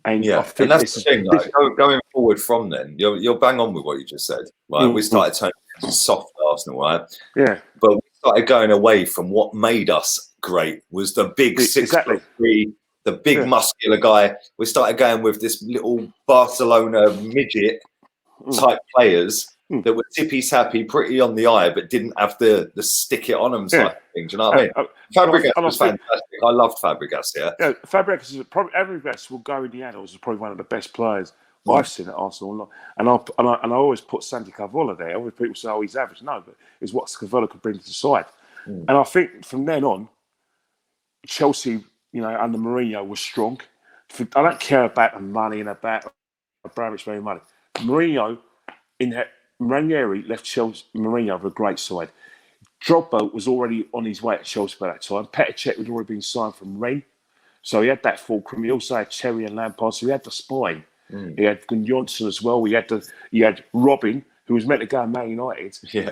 And yeah, and that's the thing. Like, going forward from then, you're bang on with what you just said. Right, we started turning into soft Arsenal, right? Yeah, but we started going away from what made us great was the big 6'3", the big muscular guy. We started going with this little Barcelona midget type players that were tippy-tappy, pretty on the eye, but didn't have the stick it on them type of thing. Do you know what I mean? Fabregas was fantastic. I loved Fabregas. Yeah, Fabregas is probably everybody will go in the annals as probably one of the best players I've seen at Arsenal. And I always put Santi Cazorla there. Other people say, "Oh, he's average." No, but it's what Cazorla could bring to the side. And I think from then on, Chelsea, you know, under Mourinho was strong. I don't care about the money and about Abramovich making money. Mourinho Ranieri left Chelsea, Mourinho with a great side. Drogba was already on his way at Chelsea by that time. Petr Cech had already been signed from Rennes. So he had that fulcrum. He also had Cherry and Lampard. So he had the spine. He had Gjorgjievski as well. He had Robin, who was meant to go to Man United. Yeah.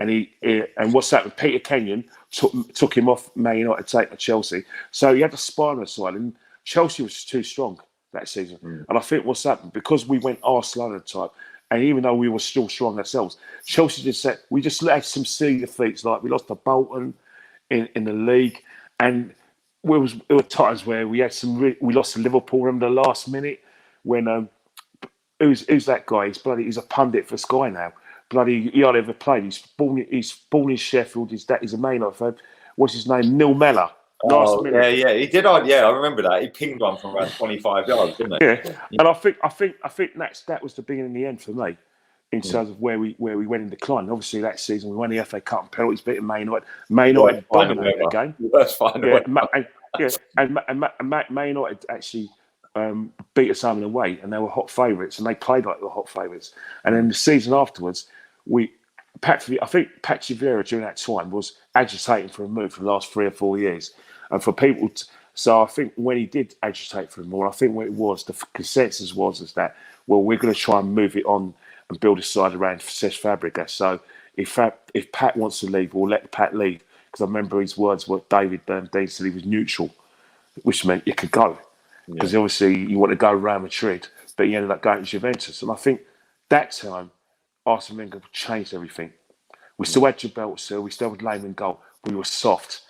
And what's that? Peter Kenyon took him off Man United to take to Chelsea. So he had the spine on the side. And Chelsea was too strong that season. And I think what's happened, because we went Arsenal type, and even though we were still strong ourselves, Chelsea we just had some silly defeats. Like we lost to Bolton in the league, and there were times where we lost to Liverpool. Remember the last minute when who's that guy? He's a pundit for Sky now. Bloody, he hardly ever played. He's born in Sheffield. His dad is a Man United fan. What's his name? Neil Mellor. Yeah, he did. Yeah, I remember that. He pinged one from around 25 yards, didn't he? Yeah, and I think that was the beginning and the end for me, in terms of where we went in decline. Obviously, that season we won the FA Cup and penalties, beating Man United. Man United dominated the game. That's fine. And Man United actually beat us home and away, and they were hot favourites, and they played like they were hot favourites. And then the season afterwards, I think Patrick Vieira during that time was agitating for a move for the last 3 or 4 years. And for people, so I think when he did agitate for more, I think what it was, the consensus was that, well, we're going to try and move it on and build a side around Cesc Fabregas. So if Pat wants to leave, we'll let Pat leave. Because I remember his words were David Dean said he was neutral, which meant you could go. Because obviously you want to go Real Madrid, but he ended up going to Juventus. And I think that time, Arsene Wenger changed everything. We still had Gilberto, we still had Lehmann goal. We were soft.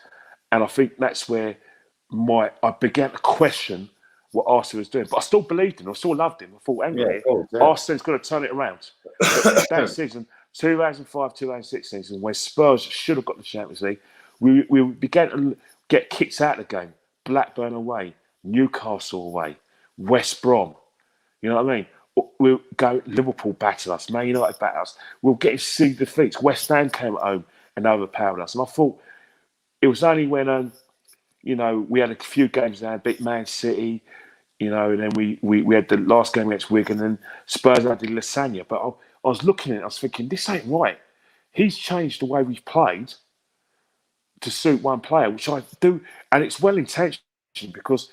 And I think that's where I began to question what Arsene was doing. But I still believed him. I still loved him. I thought, hang on here, Arsene's going to turn it around. But that season, 2005-2006 season, where Spurs should have got the Champions League, we began to get kicked out of the game. Blackburn away, Newcastle away, West Brom. You know what I mean? We'll go. Liverpool battered us. Man United battered us. We'll get silly defeats. West Ham came at home and overpowered us. And I thought it was only when we had a few games now, beat Man City, and then we had the last game against Wigan, and Spurs had the lasagna. But I was looking at it, I was thinking, this ain't right. He's changed the way we've played to suit one player, which I do, and it's well intentioned because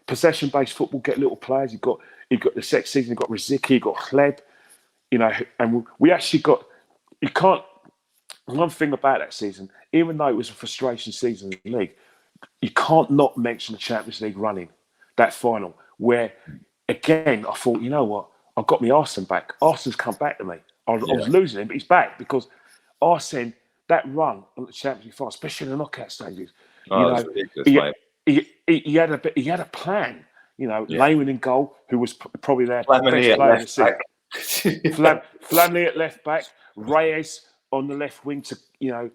possession-based football get little players. You've got the sex season. You've got Rosicky. You've got Hleb. And we actually got. You can't. One thing about that season, even though it was a frustration season in the league, you can't not mention the Champions League running, that final, where again I thought, you know what, I've got my Arsene back. Arsene's come back to me. I was losing him, but he's back because Arsene, that run on the Champions League final, especially in the knockout stages, he had a plan. Lehmann in goal, who was probably their best player of the season. Flamley at left back, Reyes on the left wing to I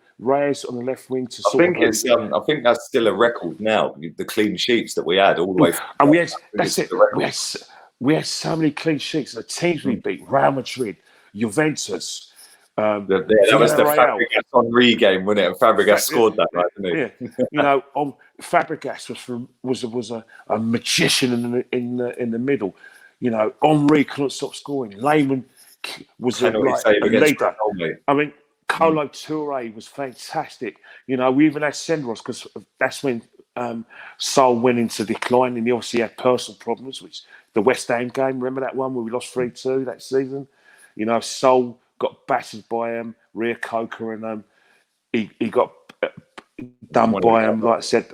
think that's still a record now. The clean sheets that we had all the way. And we had so many clean sheets. The teams we beat: Real Madrid, Juventus. That was the Fabregas Henry game, wasn't it? And Fabregas scored that, right? Didn't he? Yeah. Fabregas was a magician in the middle. Henry couldn't stop scoring. Lehmann was a leader. I mean, Kolo Touré was fantastic. We even had Senderos because that's when Seoul went into decline, and he obviously had personal problems, which the West Ham game, remember that one where we lost 3-2 that season? Seoul got battered by Ria Coker, and he got done by like I said,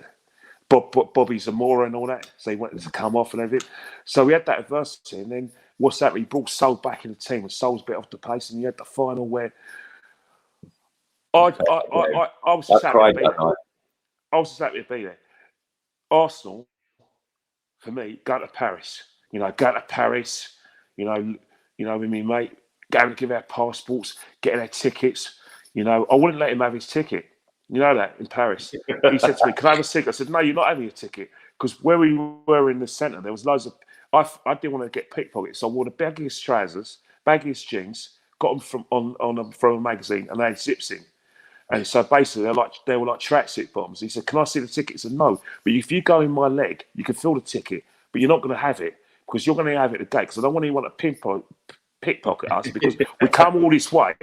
Bobby Zamora and all that. So he wanted to come off and everything. So we had that adversity, and then what's that? He brought Seoul back in the team, and Seoul's a bit off the pace, and you had the final where I was just happy to be there. I was just happy to be there. Arsenal, for me, go to Paris. Go to Paris. With me, mate, going to give our passports, getting our tickets. I wouldn't let him have his ticket. You know that in Paris. He said to me, "Can I have a ticket?" I said, "No, you're not having a ticket." Because where we were in the centre, there was loads of. I didn't want to get pickpockets, so I wore the baggiest trousers, baggiest jeans, got them from a magazine, and they had zips in. And so basically, they were like tracksuit bottoms. He said, "Can I see the ticket?" I said, "No, but if you go in my leg, you can feel the ticket, but you're not going to have it because you're going to have it at the gate. Because I don't want anyone to pickpocket us because we come all this way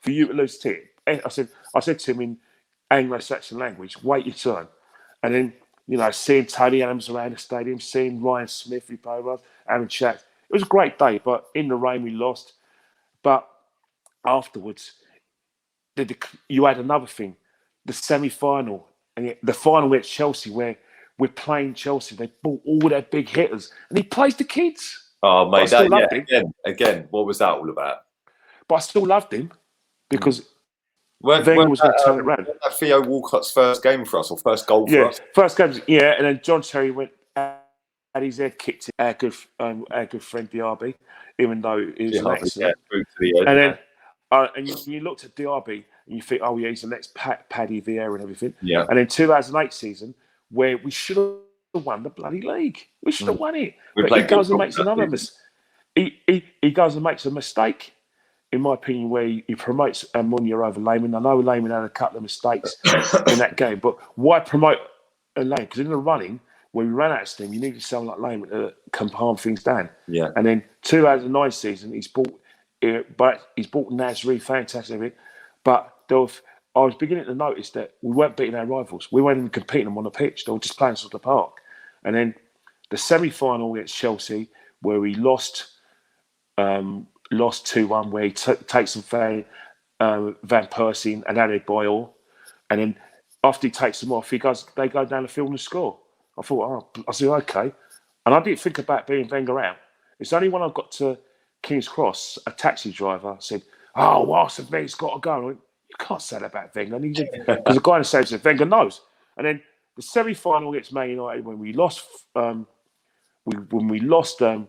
for you to lose the ticket." I said to him in Anglo-Saxon language, "Wait your turn." And then, seeing Tony Adams around the stadium, seeing Ryan Smith, who played with us, having chats. It was a great day, but in the rain we lost. But afterwards, you had another thing, the semi-final, and the final at Chelsea, where we're playing Chelsea. They bought all their big hitters, and he plays the kids. Oh, mate, again, what was that all about? But I still loved him because Wenger was going to turn it around. That Theo Walcott's first game for us, or first goal for us? First game, and then John Terry went had his head kicked in our good friend Diaby, even though he was an accident. And you looked at Diaby and you think, oh yeah, he's the next Paddy Vieira and everything. Yeah. And then 2008 season, where we should have won the bloody league. We should have won it. But he goes and makes another mistake. He goes and makes a mistake, in my opinion, where he promotes Munya over Lehmann. I know Lehmann had a couple of mistakes in that game, but why promote Lehmann? Because in the running, when we ran out of steam, you needed someone like Lehmann to come calm things down. Yeah. And then 2009 season, he's bought Nasri, fantastic. But I was beginning to notice that we weren't beating our rivals. We weren't even competing them on the pitch. They were just playing sort of park. And then the semi-final against Chelsea, where we lost 2-1, where he takes them Van Persie and Adebayor, and then after he takes them off, they go down the field and score. I said, okay. And I didn't think about being Wenger out. It's only when I got to King's Cross, a taxi driver said, "Oh, Arsene Wenger's got to go." I went, "You can't say that about Wenger." Because the guy in the stadium said, "Wenger knows." And then the semi-final against Man United when we lost. When we lost 3-1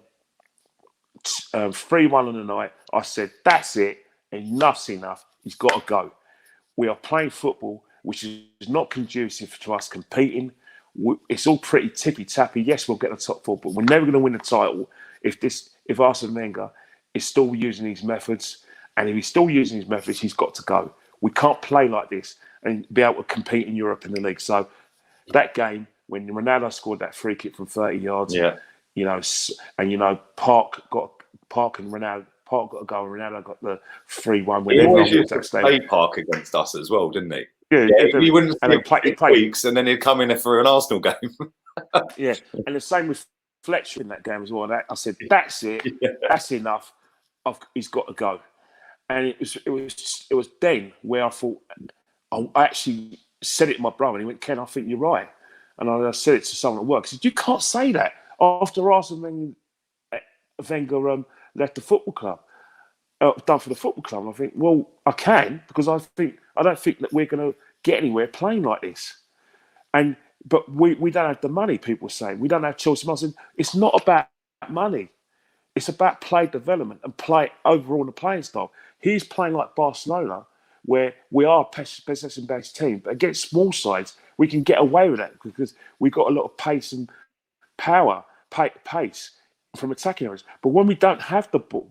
on the night, I said, that's it. Enough's enough. He's got to go. We are playing football, which is not conducive to us competing. It's all pretty tippy-tappy. Yes, we'll get the top four, but we're never going to win the title if Arsene Wenger is still using these methods. And if he's still using these methods, he's got to go. We can't play like this and be able to compete in Europe in the league. So that game, when Ronaldo scored that free kick from 30 yards, Park and Ronaldo. Park got a goal, and Ronaldo got the 3-1 when he everyone always used walked to that play stadium. Park against us as well, didn't he? Yeah, he wouldn't he play weeks, and then he'd come in for an Arsenal game. Yeah, and the same with Fletcher in that game as well. I said, that's it, that's enough. He's got to go. And it was then where I thought, I actually said it to my brother, and he went, Ken, I think you're right. And I said it to someone at work. I said, you can't say that after Arsene Wenger left the football club, done for the football club. And I think, well, I can, because I don't think that we're going to get anywhere playing like this. But we don't have the money, people are saying. We don't have Chelsea. I said, it's not about money. It's about play development and play overall in the playing style. He's playing like Barcelona, where we are a possession-based team. But against small sides, we can get away with that because we've got a lot of pace and power, pace from attacking areas. But when we don't have the ball,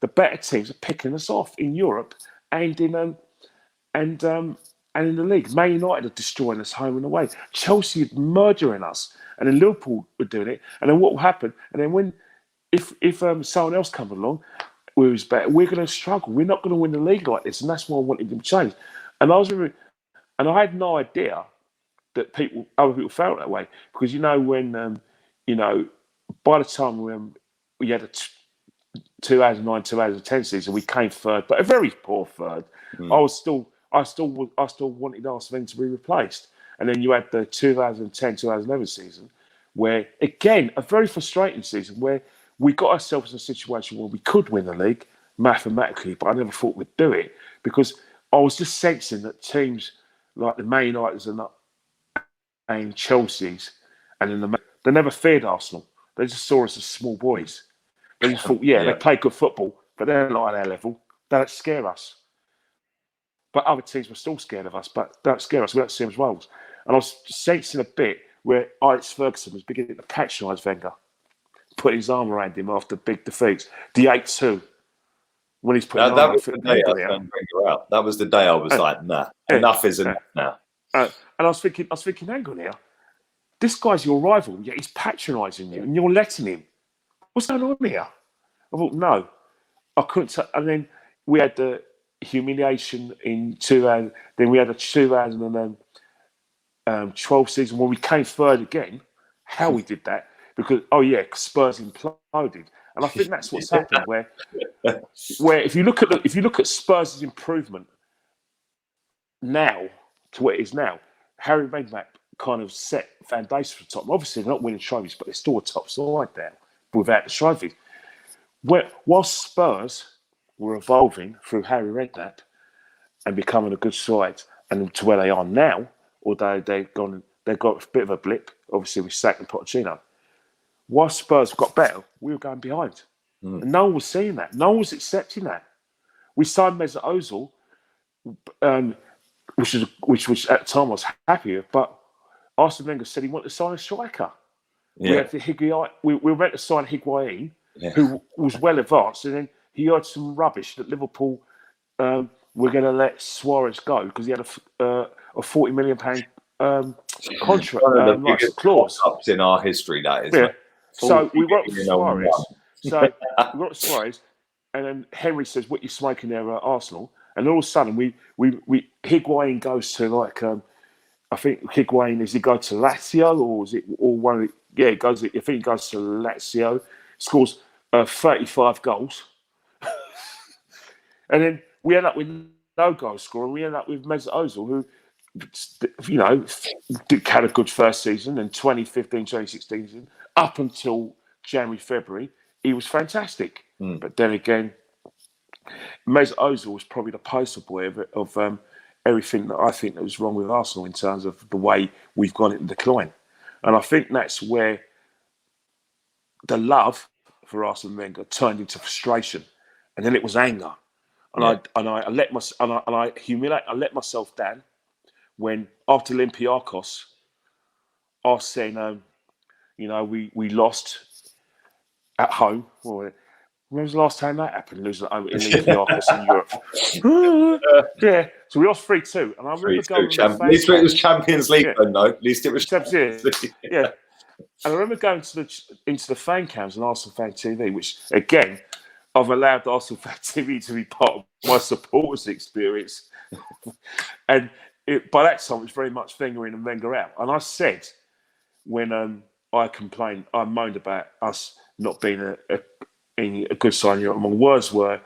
the better teams are picking us off in Europe and in in the league. Man United are destroying us home and away. Chelsea are murdering us, and then Liverpool were doing it. And then what will happen? And then if someone else comes along who's better, we're going to struggle. We're not going to win the league like this, and that's why I wanted them to change. And I had no idea that other people felt that way, because when by the time we had a 2009-2010 season, we came third, but a very poor third. I still wanted Arsene Wenger to be replaced. And then you had the 2010-2011 season, where again a very frustrating season, where we got ourselves in a situation where we could win the league mathematically, but I never thought we'd do it, because I was just sensing that teams like the Man Uniteds and Chelsea's, and they never feared Arsenal. They just saw us as small boys. They just thought, they play good football, but they're not at our level. They don't scare us. But other teams were still scared of us, but don't scare us. We don't see them as rivals. And I was sensing a bit where Alex Ferguson was beginning to patronise Wenger, putting his arm around him after big defeats. The 8-2, when he's putting that was the day I turned Wenger out. That was the day I was like, nah, enough is enough now. And I was thinking, hang on here. This guy's your rival, yet he's patronising you, and you're letting him. What's going on here? I thought, no, I couldn't. And then we had the humiliation in 2000. Then we had a 2012 season where we came third again. How we did that? Because Spurs imploded, and I think that's what's happened. Where if you look at Spurs' improvement now to what it is now, Harry Redknapp kind of set foundation for the top. Obviously, they're not winning trophies, but they're still a top side now without the trophies. Whilst Spurs were evolving through Harry Redknapp and becoming a good side, and to where they are now, although they've got a bit of a blip, obviously with Sack and Pochettino. Whilst Spurs got better, we were going behind. And no one was seeing that. No one was accepting that. We signed Mesut Ozil, which at the time I was happy with, but Arsene Wenger said he wanted to sign a striker. Yeah. We were meant to sign Higuain, who was well advanced, and then he heard some rubbish that Liverpool were going to let Suarez go because he had a £40 million contract clause. Ups in our history, that is. Yeah. So we wrote Suarez. And then Henry says, "What you smoking there at Arsenal?" And all of a sudden, we Higuain goes to I think Higuain, is he go to Lazio or is it all one of the? Yeah, he goes. I think he goes to Lazio, scores 35 goals, and then we end up with no goal scorer. We end up with Mesut Ozil, who had a good first season, and 2015, 2016 up until January, February, he was fantastic. But then again, Mesut Ozil was probably the poster boy of everything that I think that was wrong with Arsenal in terms of the way we've gone in decline. And I think that's where the love for Arsene Wenger turned into frustration, and then it was anger. And I let myself down when after Olympiacos, I was saying, we lost at home. When was the last time that happened? Losing in Olympiacos in Europe. Yeah. So we lost 3-2. And I remember going to the At least it was Champions League, though. At least it was Champions League. Yeah. And I remember going into the fan cams on Arsenal Fan TV, which, again, I've allowed Arsenal Fan TV to be part of my supporters' experience. And by that time, it was very much Wenger in and Wenger out. And I said, when I moaned about us not being a good sign. My words were,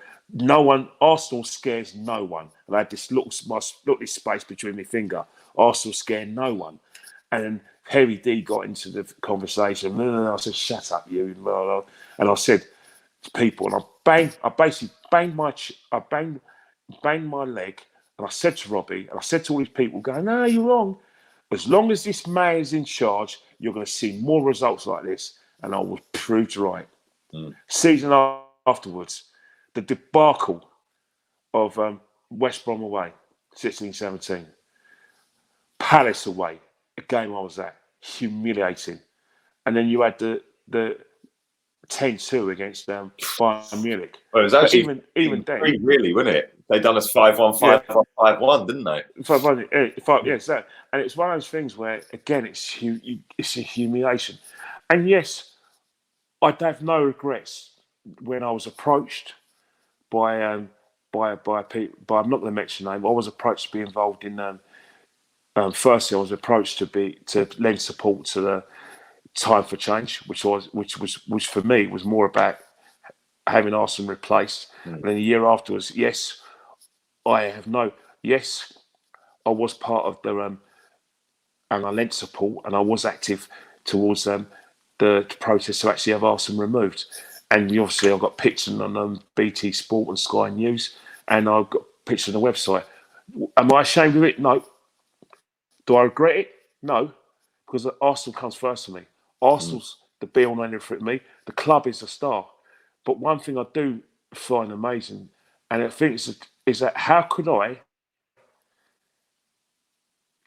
Arsenal scares no one. And I had this little space between my finger. Arsenal scare no one. And then Harry D got into the conversation. And I said, shut up, you. And I said to people, and I basically banged my leg. And I said to Robbie, and I said to all these people, going, no, you're wrong. As long as this man is in charge, you're going to see more results like this. And I was proved right. Season afterwards, the debacle of West Brom away, 16-17. Palace away, a game I was at, humiliating. And then you had the 10-2 against Bayern Munich. Well, it was actually even then, really, wasn't it? They done us 5-1, 5-1, 5-1, didn't they? 5-1, yes, that. And it's one of those things where, again, it's a humiliation. And yes, I'd have no regrets when I was approached by people. But I'm not going to mention name. I was approached to be involved in. Firstly, I was approached to lend support to the Time for Change, which for me was more about having Arsene replaced. And then a year afterwards, I was part of the and I lent support, and I was active towards the process to actually have Arsene removed. And obviously, I've got pictures on BT Sport and Sky News, and I've got pictures on the website. Am I ashamed of it? No. Do I regret it? No, because Arsenal comes first for me. Arsenal's the be-all and end-all for me. The club is a star. But one thing I do find amazing, and I think is that how could I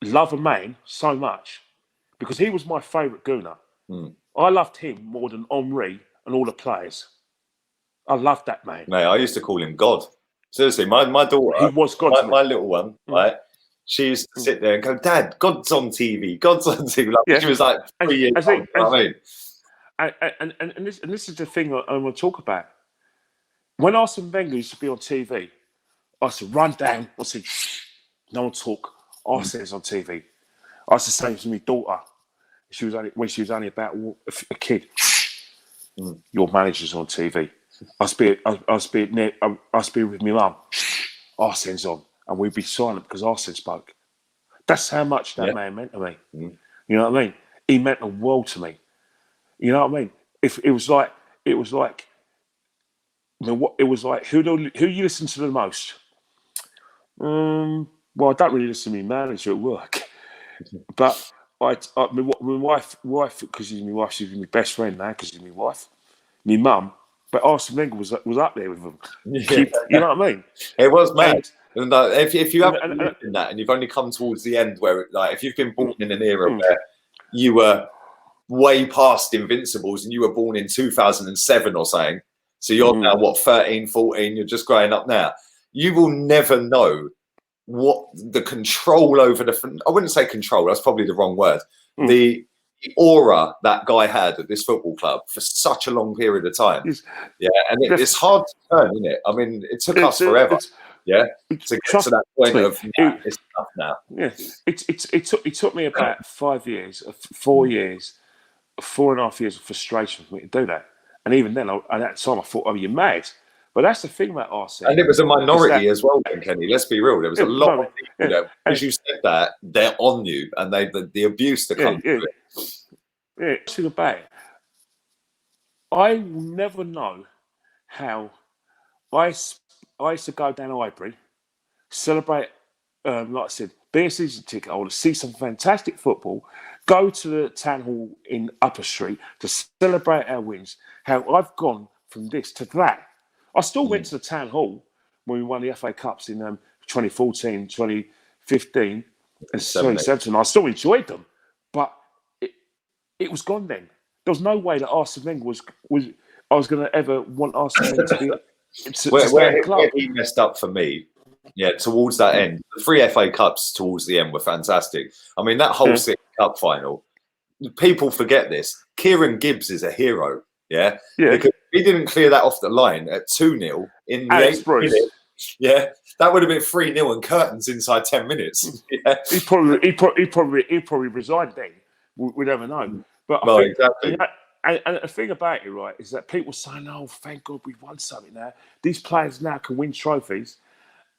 love a man so much? Because he was my favourite gooner. I loved him more than Henri and all the players. I loved that man. Mate, I used to call him God. Seriously, my daughter, he was God to me. My little one, right? She used to sit there and go, Dad, God's on TV. God's on TV. Like, she was like 3 years old. You know what I mean? And this is the thing I want to talk about. When Arsene Wenger used to be on TV, I said, run down. I said, no one talk. Arsene's on TV. I used to say to my daughter, when she was only about a kid, your manager's on TV. I speak with my mum. Arsene's on. And we'd be silent because Arsene spoke. That's how much that man meant to me. You know what I mean? He meant the world to me. You know what I mean? If it was like, who you listen to the most? Well, I don't really listen to my manager at work, but my wife, because she's my wife, she's my best friend now because she's my wife. My mum, but Arsene Wenger was up there with them. You know what I mean? It was mad. And if you haven't lived in that, and you've only come towards the end, where like if you've been born in an era where you were way past Invincibles, and you were born in 2007 or something, so you're now what 13, 14, you're just growing up now. You will never know what the control over I wouldn't say control. That's probably the wrong word. The aura that guy had at this football club for such a long period of time. And it's hard to turn, isn't it? I mean, it took us forever. To get to that point of it's tough now. Yeah, it took me about 5 years, 4 years, 4.5 years of frustration for me to do that. And even then, at that time, I thought, "Oh, you're mad." But that's the thing about Arsene. And it was a minority as well, Kenny. Let's be real. There was a lot of people that, as you said that, they're on you, and the abuse that comes with it. Yeah, think about it. I will never know how I used to go down Highbury, celebrate like I said, be a season ticket holder, see some fantastic football, go to the town hall in Upper Street to celebrate our wins. How I've gone from this to that. I still went to the town hall when we won the FA Cups in 2014, 2015, and 2017. I still enjoyed them, but it was gone then. There was no way that Arsene Wenger was I was going to ever want Arsene Wenger to be where he messed up for me. Yeah, towards that end, the 3 FA Cups towards the end were fantastic. I mean, that whole City Cup final, people forget this. Kieran Gibbs is a hero. Yeah, because he didn't clear that off the line at 2-0 in the 8th minute. Yeah, that would have been 3-0 and curtains inside 10 minutes. Yeah. He probably resigned then. We never know. But I think, exactly. And the thing about it, right, is that people saying, "Oh, thank God we've won something now. These players now can win trophies,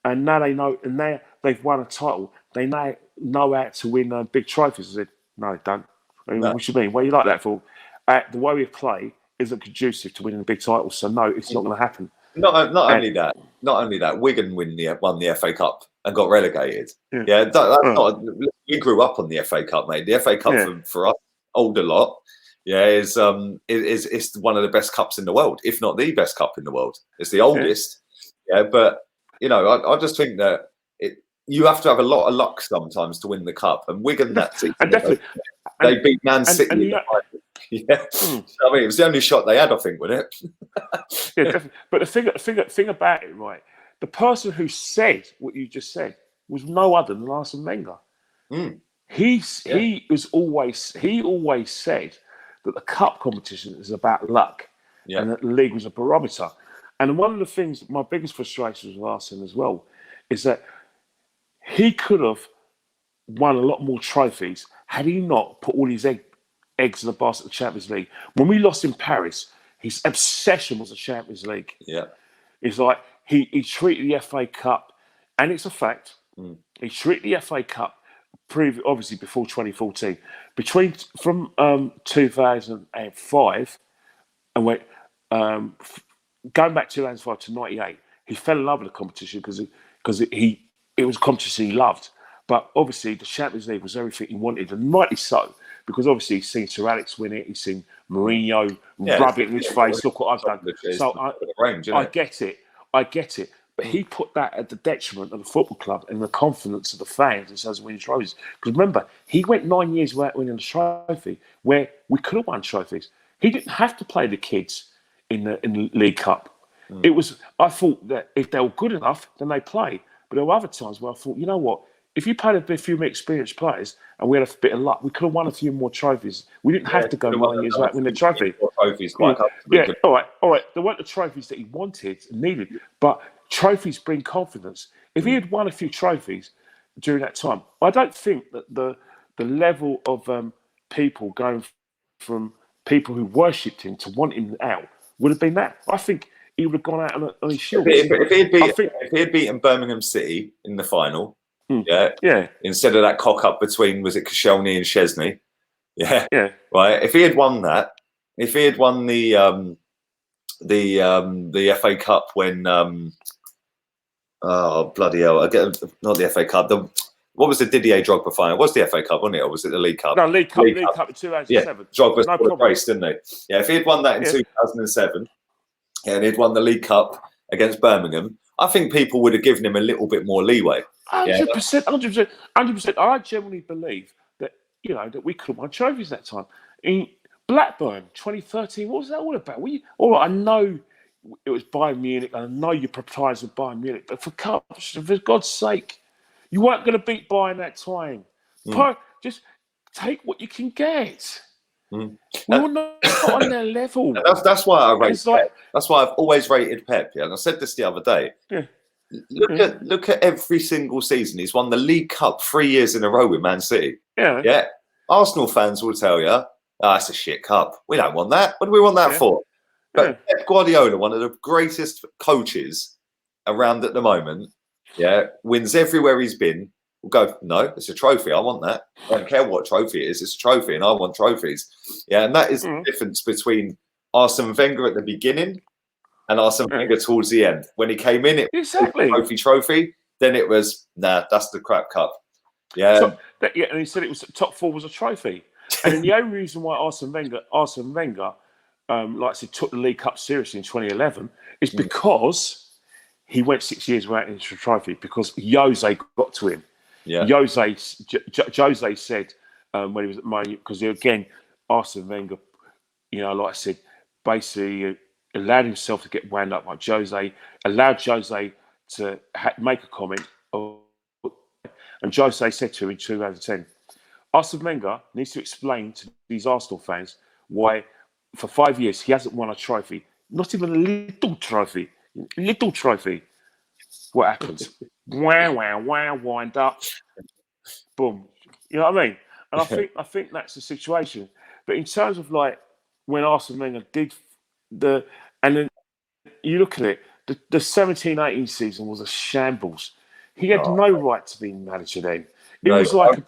and now they know, and now they've won a title. They now know how to win big trophies." I said, "No, they don't. I mean, what do you mean? What are you like that for? The way we play isn't conducive to winning a big title, so no, it's not going to happen." Not only that, Wigan won the FA Cup and got relegated. Yeah, that's not. We grew up on the FA Cup, mate. The FA Cup for us, older lot. Yeah, is one of the best cups in the world, if not the best cup in the world. It's the oldest. Yeah, but I just think that you have to have a lot of luck sometimes to win the cup. And Wigan that season, they beat Man City. Yeah, I mean, it was the only shot they had, I think, wasn't it? Yeah, definitely. But the thing about it, right? The person who said what you just said was no other than Arsene Wenger. He always said that the cup competition is about luck, and that the league was a barometer. And one of the things, my biggest frustration with Arsene as well, is that he could have won a lot more trophies had he not put all his eggs in the basket of the Champions League. When we lost in Paris, his obsession was the Champions League. Yeah, it's like he treated the FA Cup, and it's a fact. He treated the FA Cup, obviously before 2014, from 2005 and went going back 2005 to 98. He fell in love with the competition because it was a competition he loved. But obviously, the Champions League was everything he wanted, and rightly so, because obviously he's seen Sir Alex win it, he's seen Mourinho rub it in his face. Look what I've done. So I get it. But he put that at the detriment of the football club and the confidence of the fans in terms of winning trophies. Because remember, he went 9 years without winning a trophy, where we could have won trophies. He didn't have to play the kids in the League Cup. It was. I thought that if they were good enough, then they play. But there were other times where I thought, you know what? If you played a few more experienced players and we had a bit of luck, we could have won a few more trophies. We didn't have to go 9 years without winning a trophy. All right. There weren't the trophies that he wanted and needed, but trophies bring confidence. If he had won a few trophies during that time, I don't think that the level of people going from people who worshipped him to want him out would have been that. I think he would have gone out on his shield. If he had beaten Birmingham City in the final, instead of that cock up between, was it Koscielny and Szczesny? Right. If he had won that, if he had won the FA Cup when oh bloody hell! Not the FA Cup. What was the Didier Drogba final? It was the FA Cup, wasn't it, or was it the League Cup? No, League Cup in 2007. Yeah, Drogba scored a brace, didn't he? Yeah, if he had won that in 2007, and he'd won the League Cup against Birmingham, I think people would have given him a little bit more leeway. 100%. I genuinely believe that that we could have won trophies that time. In Blackburn, 2013, what was that all about? All right, I know it was Bayern Munich, and I know you prioritise with Bayern Munich, but for God's sake, you weren't going to beat Bayern that time. Just take what you can get. We were not on their level. That's why I rate Pep. That's why I've always rated Pep. Yeah, and I said this the other day. Look at every single season. He's won the League Cup 3 years in a row with Man City. Yeah. Arsenal fans will tell you, it's a shit cup. We don't want that. What do we want that for? But Pep Guardiola, one of the greatest coaches around at the moment, wins everywhere he's been. We'll go, no, it's a trophy. I want that. I don't care what trophy it is. It's a trophy, and I want trophies. Yeah, and that is the difference between Arsene Wenger at the beginning and Arsene Wenger towards the end. When he came in, it was a trophy. then it was, nah, that's the crap cup. Yeah. And he said it was top 4 was a trophy. And then the only reason why Arsene Wenger, like I said, took the League Cup seriously in 2011 is because he went 6 years without an extra trophy because Jose got to him. Yeah. Jose said when he was at Man U, because again, Arsene Wenger, like I said, basically allowed himself to get wound up by Jose, allowed Jose to make a comment. And Jose said to him in 2010, Arsene Wenger needs to explain to these Arsenal fans why for 5 years he hasn't won a trophy. Not even a little trophy. Little trophy. What happens? Wow, wind up. Boom. You know what I mean? And I think that's the situation. But in terms of like when Arsene Wenger did and then you look at it, the 17-18 season was a shambles. He had no right to be manager then. It No, was like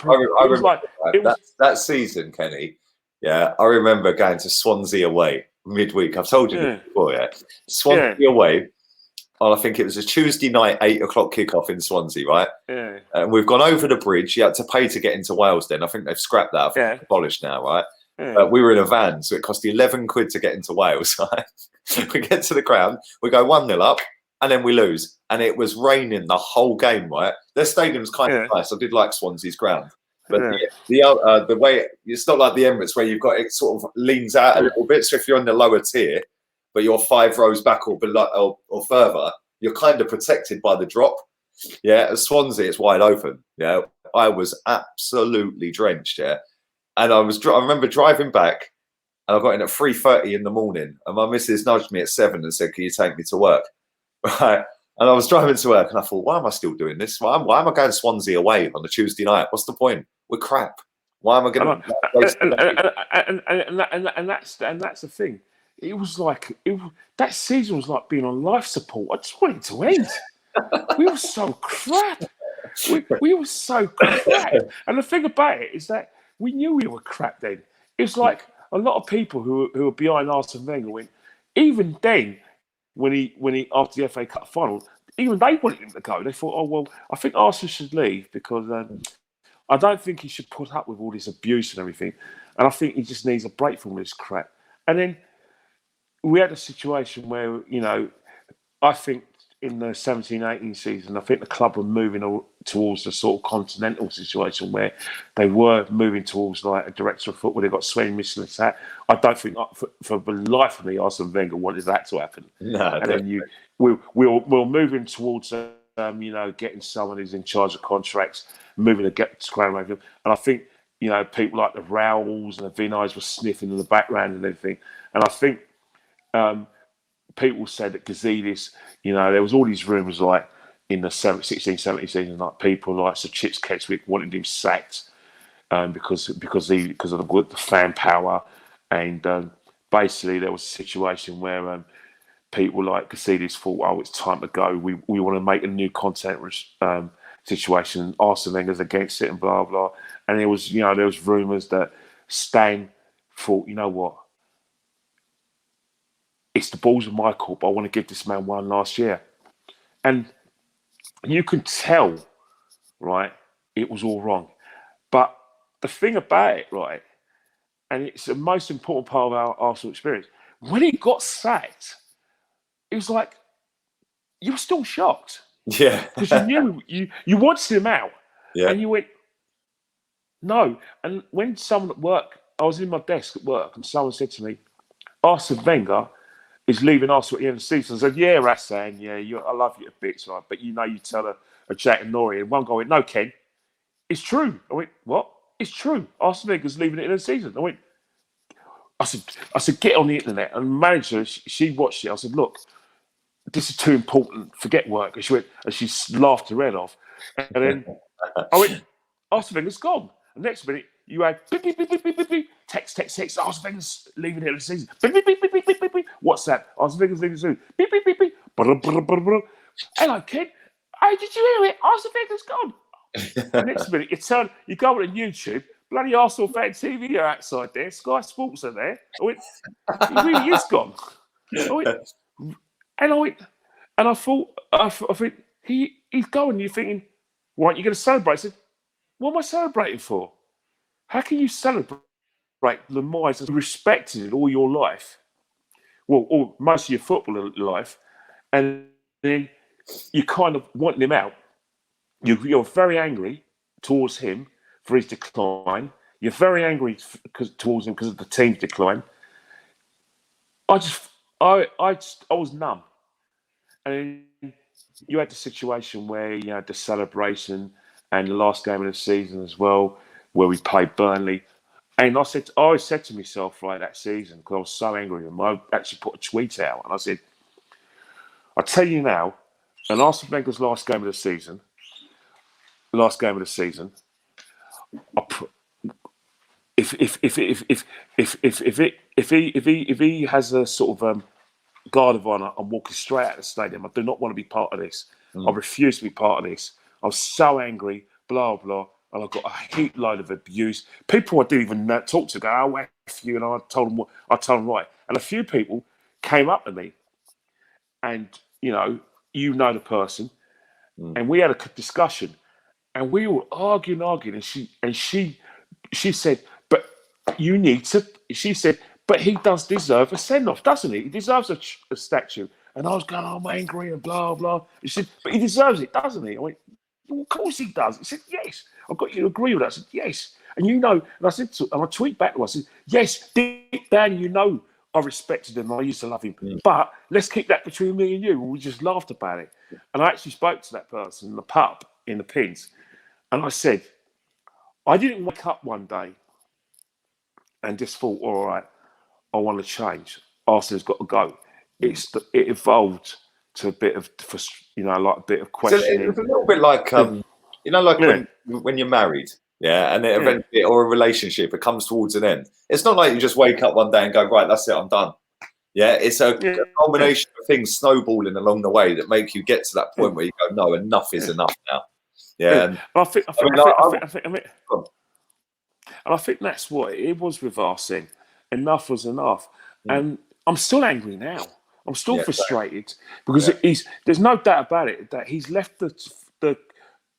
that season, Kenny. Yeah, I remember going to Swansea away midweek. I've told you this before. Yeah, Swansea away. I think it was a Tuesday night, 8 o'clock kickoff in Swansea, right? Yeah. And we've gone over the bridge. You had to pay to get into Wales then. I think they've scrapped that. I think it's abolished now, right? Yeah. We were in a van, so it cost 11 quid to get into Wales, right? We get to the ground, we go 1-0 up, and then we lose. And it was raining the whole game, right? Their stadium's kind of nice. I did like Swansea's ground. But the way, it's not like the Emirates where you've got it sort of leans out a little bit. So if you're in the lower tier, but you're 5 rows back or below or further, you're kind of protected by the drop. Yeah, at Swansea, it's wide open. Yeah, I was absolutely drenched. Yeah, and I remember driving back, and I got in at 3:30 in the morning, and my missus nudged me at 7 and said, "Can you take me to work?" Right, and I was driving to work, and I thought, "Why am I still doing this? Why am I going to Swansea away on a Tuesday night? What's the point? We're crap. Why am I going to?" And that's the thing. It was like that season was like being on life support. I just wanted it to end. We were so crap. We were so crap. And the thing about it is that we knew we were crap then. It was like a lot of people who were behind Arsene Wenger went, even then, when he after the FA Cup final, even they wanted him to go. They thought, oh well, I think Arsene should leave because I don't think he should put up with all this abuse and everything. And I think he just needs a break from this crap. And then we had a situation where, I think in the 17-18 season, I think the club were moving towards the sort of continental situation where they were moving towards like a director of football. They got Sven Mislintat. I don't think, for the life of me, Arsene Wenger wanted that to happen. No, and then we're moving towards, getting someone who's in charge of contracts, moving to get scrum over. And I think, people like the Rowells and the Vinays were sniffing in the background and everything. And I think people said that Gazidis, there was all these rumours like in the 16-17 season, like people like Sir Chips Keswick wanted him sacked because of the fan power, and basically there was a situation where people like Gazidis thought, oh, it's time to go. We want to make a new content situation. Arsene Wenger's against it and blah blah. And there was rumours that Stan thought, you know what? It's the balls in my court, but I want to give this man one last year. And you can tell, right, it was all wrong. But the thing about it, right, and it's the most important part of our Arsenal experience, when he got sacked, it was like, you were still shocked. Yeah. Because you knew, you wanted him out. Yeah. And you went, no. And when someone at work, I was in my desk at work, and someone said to me, Arsene Wenger is leaving Arsenal at the end of the season. I said, yeah, Arsene, yeah, I love you to bits, right? But you tell a Jack and Nori, and one guy went, no, Ken, it's true. I went, what? It's true. Arsene Wenger's leaving at the end of the season. I said, get on the internet. And the manager, she watched it. I said, look, this is too important. Forget work. And she laughed her head off. And then I went, Arsene Wenger's gone. And next minute, you had beep, beep, beep, beep, beep, beep, beep, text. Arsene Wenger's leaving here this season. Beep, beep, beep, beep, beep, beep, beep. WhatsApp. Arsene Wenger's leaving soon. Beep, beep, beep, beep. Hello, kid. Hey, did you hear it? Arsene Wenger's gone. Next minute, you go on YouTube. Bloody Arsenal fan TV are outside there. Sky Sports are there. I went, he really is gone. I thought, I think he he's going. You're thinking, why aren't you going to celebrate? I said, what am I celebrating for? How can you celebrate the demise that's respected all your life? Well, or most of your football life, and then you kind of want him out. You're very angry towards him for his decline. You're very angry towards him because of the team's decline. I was numb. And you had the situation where you had the celebration and the last game of the season as well, where we played Burnley. And I always said to myself, right, that season, because I was so angry with him, I actually put a tweet out and I said, I tell you now, and Arsene Wenger's last game of the season, if he has a sort of guard of honour, I'm walking straight out of the stadium. I do not want to be part of this. I refuse to be part of this. I was so angry, blah, blah, and I got a heap load of abuse. People I didn't even talk to go, oh, F you, and I told them right. And a few people came up to me and, you know the person, and we had a discussion, and we were arguing, and she said, but you need to, she said, but he does deserve a send-off, doesn't he? He deserves a statue. And I was going, oh, I'm angry and blah, blah. He said, but he deserves it, doesn't he? I went, well, of course he does. He said, yes. I've got you to agree with that. I said, yes. And and I said, and I tweet back to him, I said, yes, deep down, I respected him and I used to love him. But let's keep that between me and you. And we just laughed about it. And I actually spoke to that person in the pub, in the Pins. And I said, I didn't wake up one day and just thought, all right, I want to change. Arsene's got to go. It evolved to a bit of, like a bit of questioning. It's a little bit like, when you're married, and it eventually, or a relationship, it comes towards an end. It's not like you just wake up one day and go, right, that's it, I'm done. Yeah, it's a combination of things snowballing along the way that make you get to that point where you go, no, enough is enough now. Yeah, and I think that's what it was with Arsene. Enough was enough. And I'm still angry now. I'm still frustrated because there's no doubt about it that he's left the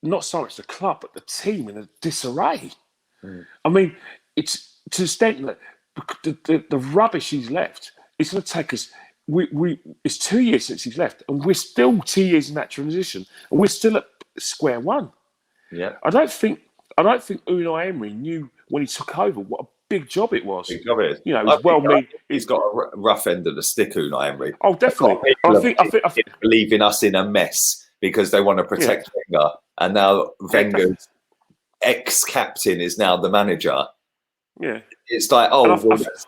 not so much the club, but the team in a disarray. I mean, it's to the extent that the rubbish he's left, it's going to take us. It's 2 years since he's left, and we're still 2 years in that transition, and we're still at square one. Yeah, I don't think Unai Emery knew when he took over what a big job it was. Big job it is. It's well made. He's got a rough end of the stick, Unai Emery. Oh, definitely. I think leaving us in a mess because they want to protect Wenger, and now Wenger's ex-captain is now the manager. Yeah, it's like,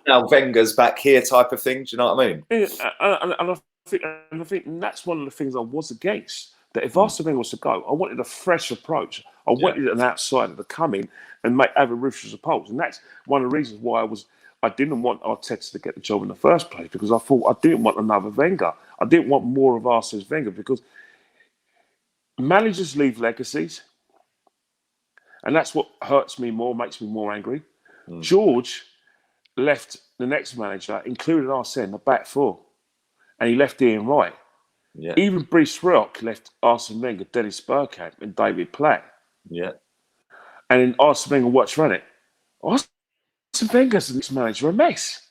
now Wenger's back here, type of thing. Do you know what I mean? And I think that's one of the things I was against. That if Arsene Wenger was to go, I wanted a fresh approach. I wanted an outsider to come in and have a ruthless approach, and that's one of the reasons why I didn't want Arteta to get the job in the first place, because I thought I didn't want another Wenger. I didn't want more of Arsene Wenger, because managers leave legacies, and that's what hurts me more, makes me more angry. George left the next manager, including Arsene, the back four, and he left Ian Wright. Yeah. Even Bruce Rock left Arsene Wenger, Dennis Bergkamp, and David Platt. Yeah. And then Arsene Wenger watched run it. Arsene Wenger's the next manager a mess.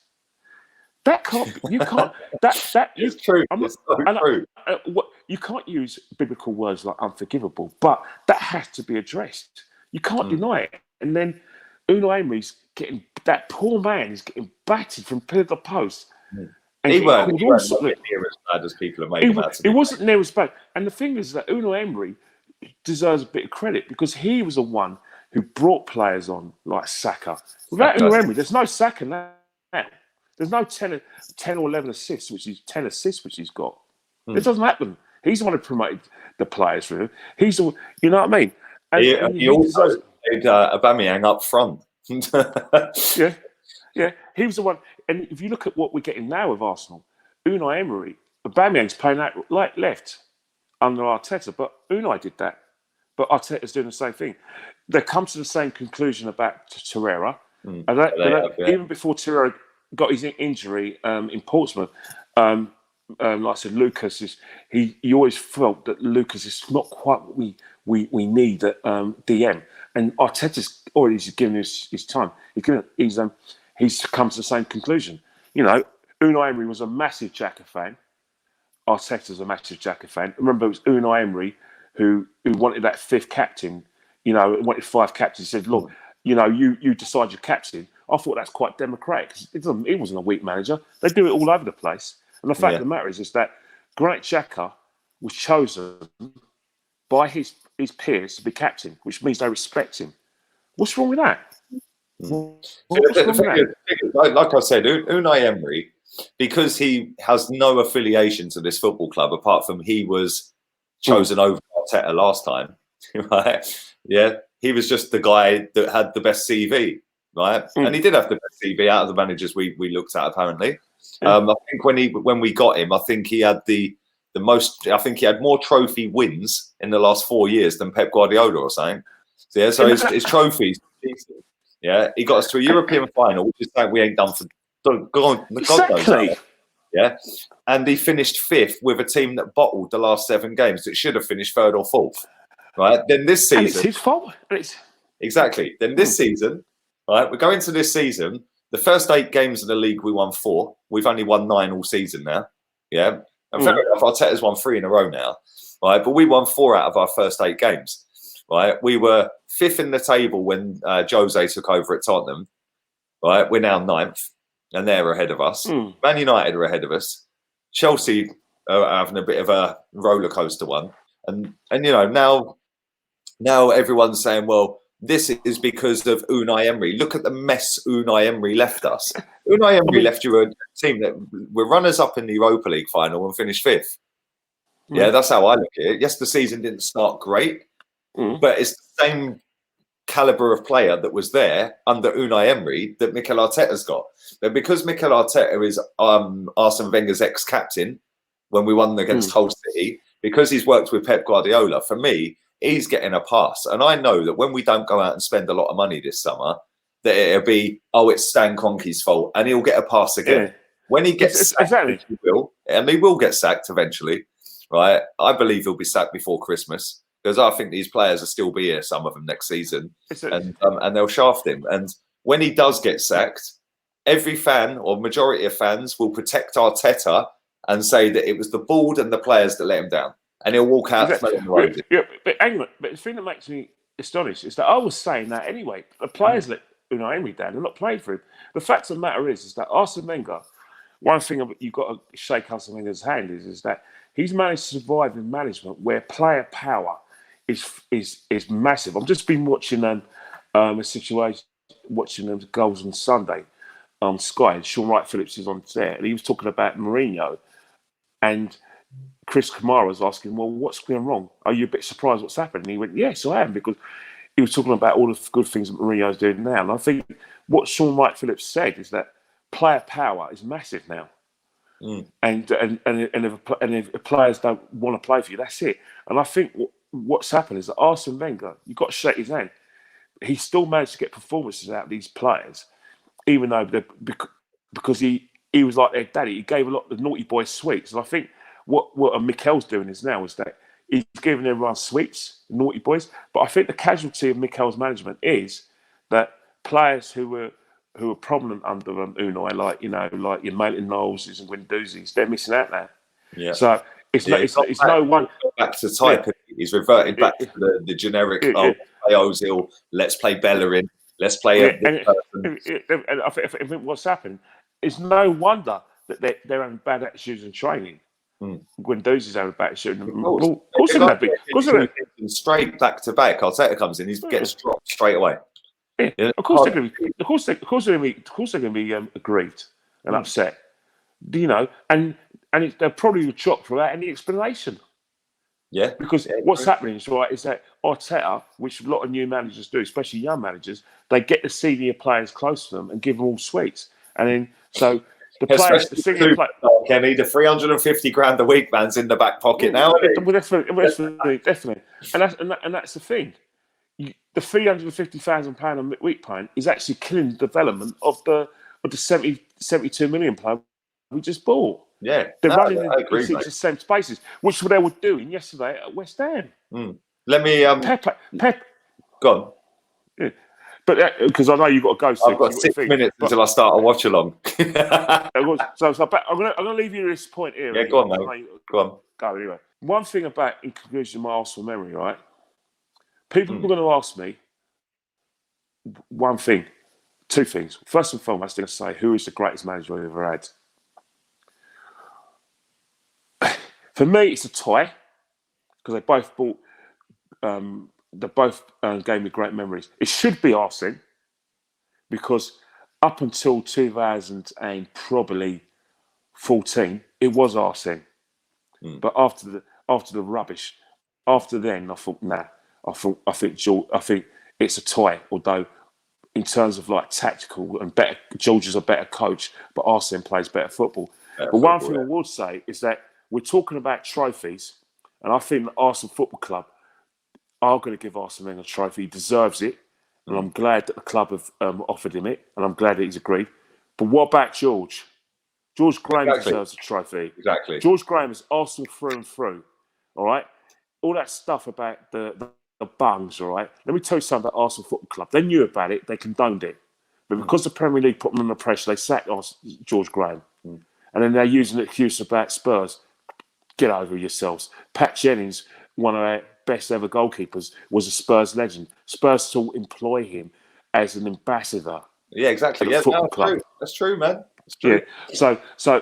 That can't. You can't. It's true. It's so true. You can't use biblical words like unforgivable, but that has to be addressed. You can't deny it. And then Unai Emery's getting, that poor man is getting battered from pillar to post. And he weren't near as bad as people are making out to be. It wasn't near as bad. And the thing is that Unai Emery deserves a bit of credit, because he was the one who brought players on like Saka. Without Unai Emery, there's no Saka now. There's no 10 or 11 assists, which he's got. It doesn't happen. He's the one who promoted the players for him. He's the, you know what I mean? And he also made Aubameyang up front. Yeah, he was the one. And if you look at what we're getting now with Arsenal, Unai Emery, Aubameyang's playing out like left under Arteta, but Unai did that. But Arteta's doing the same thing. They come to the same conclusion about Torreira. Even before Torreira got his injury in Portsmouth, like I said, Lucas is he always felt that Lucas is not quite what we need at DM, and Arteta's already given his time. He's come to the same conclusion. You know, Unai Emery was a massive Xhaka fan. Arteta's a massive Xhaka fan. Remember, it was Unai Emery who wanted that fifth captain. You know, wanted 5 captains. He said, "Look, you know, you decide your captain." I thought that's quite democratic. He wasn't a weak manager. They do it all over the place. And the fact of the matter is that Granit Xhaka was chosen by his peers to be captain, which means they respect him. What's wrong with that? What's wrong with that? Like I said, Unai Emery, because he has no affiliation to this football club apart from he was chosen over Arteta last time, right? Yeah, he was just the guy that had the best CV, right? And he did have the best CV out of the managers we looked at, apparently. I think when we got him, I think he had the most. I think he had more trophy wins in the last 4 years than Pep Guardiola or something. So, yeah, so his trophies. Yeah, he got us to a European final, which is something we ain't done for God knows. Yeah, and he finished 5th with a team that bottled the last 7 games. It should have finished 3rd or 4th, right? Then this season, and it's his fault. Exactly. Then this season, right? We're going to this season. The first 8 games in the league, we won 4. We've only won 9 all season now. Yeah. And fair enough, Arteta's won 3 in a row now. Right. But we won 4 out of our first 8 games. Right. We were 5th in the table when Jose took over at Tottenham. Right. We're now 9th. And they're ahead of us. Man United are ahead of us. Chelsea are having a bit of a roller coaster one. And you know, now everyone's saying, well, this is because of Unai Emery. Look at the mess Unai Emery left us. Unai Emery left you a team that were runners up in the Europa League final and finished 5th. Yeah, that's how I look at it. Yes, the season didn't start great, but it's the same caliber of player that was there under Unai Emery that Mikel Arteta's got. But because Mikel Arteta is Arsene Wenger's ex-captain when we won against Hull City, because he's worked with Pep Guardiola, for me, he's getting a pass. And I know that when we don't go out and spend a lot of money this summer, that it'll be, it's Stan Kroenke's fault, and he'll get a pass again. Yeah. When he gets sacked, exactly. He will get sacked eventually, right? I believe he'll be sacked before Christmas, because I think these players will still be here, some of them next season, and they'll shaft him. And when he does get sacked, every fan or majority of fans will protect Arteta and say that it was the board and the players that let him down. And he'll walk out. Exactly. But hang on. But the thing that makes me astonished is that I was saying that anyway. The players let Unai Emery down. They're not playing for him. The fact of the matter is that Arsene Wenger, one thing you've got to shake Arsene Wenger's hand is that he's managed to survive in management where player power is massive. I've just been watching a situation, watching the goals on Sunday on Sky. And Sean Wright-Phillips is on there, and he was talking about Mourinho and Chris Kamara was asking, well, what's going wrong? Are you a bit surprised what's happened? And he went, yes, I am, because he was talking about all the good things that Mourinho's doing now. And I think what Sean Wright-Phillips said is that player power is massive now. And if players don't want to play for you, that's it. And I think what's happened is that Arsene Wenger, you've got to shake his hand. He still managed to get performances out of these players, even though because he was like their daddy. He gave a lot of the naughty boys sweets. And I think what Mikel's doing is that he's giving everyone sweets, naughty boys. But I think the casualty of Mikel's management is that players who were prominent under Unai, like your Maitland-Nileses and Guendouzi's, they're missing out now. Yeah. So it's no one back to type. Yeah. He's reverting back to the generic. Play Ozil. Let's play Bellerin. Let's play. And I think what's happened is no wonder that they're having bad attitudes in training. Guendouzi's having bad attitude. Of course they're going to be. Straight back to back. Arteta comes in. He gets dropped straight away. Yeah. Of course they're going to be aggrieved and upset. You know, and they're probably chopped without any explanation. Yeah. Because what's happening is that Arteta, which a lot of new managers do, especially young managers, they get the senior players close to them and give them all sweets, and then so. The players, the senior players, Kenny, the 350 grand a week man's in the back pocket now. Well, definitely, and that's the thing. The £350,000 a week payment is actually killing the development of the 72 million player we just bought. Yeah, They're running I in agree, each of the same spaces, which they were doing yesterday at West Ham. Let me Pep. go on. Yeah. But because I know you've got to go soon. I've got 6 minutes until I start a watch along. I'm gonna leave you this point here. Yeah, go on, mate. Go on. Go anyway. One thing about, in conclusion, my Arsenal memory, right? People are going to ask me one thing, two things. First and foremost, they're going to say, who is the greatest manager we've ever had? For me, it's a tie because they both bought. They both gave me great memories. It should be Arsene because up until 2000 and probably 14, it was Arsene. But after the rubbish, after then, I thought, nah. I think it's a tie. Although, in terms of like tactical and better, George is a better coach, but Arsene plays better football. One thing I would say is that we're talking about trophies, and I think the Arsenal Football Club are going to give Arsene Wenger a trophy. He deserves it, and I'm glad that the club have offered him it, and I'm glad that he's agreed. But what about George? George Graham deserves a trophy. Exactly. George Graham is Arsenal through and through. All right? All that stuff about the bungs, all right? Let me tell you something about Arsenal Football Club. They knew about it. They condoned it. But because the Premier League put them under pressure, they sacked George Graham. And then they're using the excuse about Spurs. Get over yourselves. Pat Jennings, one of our best ever goalkeepers, was a Spurs legend. Spurs still employ him as an ambassador. Yeah, exactly. Yeah, football club. True. That's true, man. It's true. Yeah. So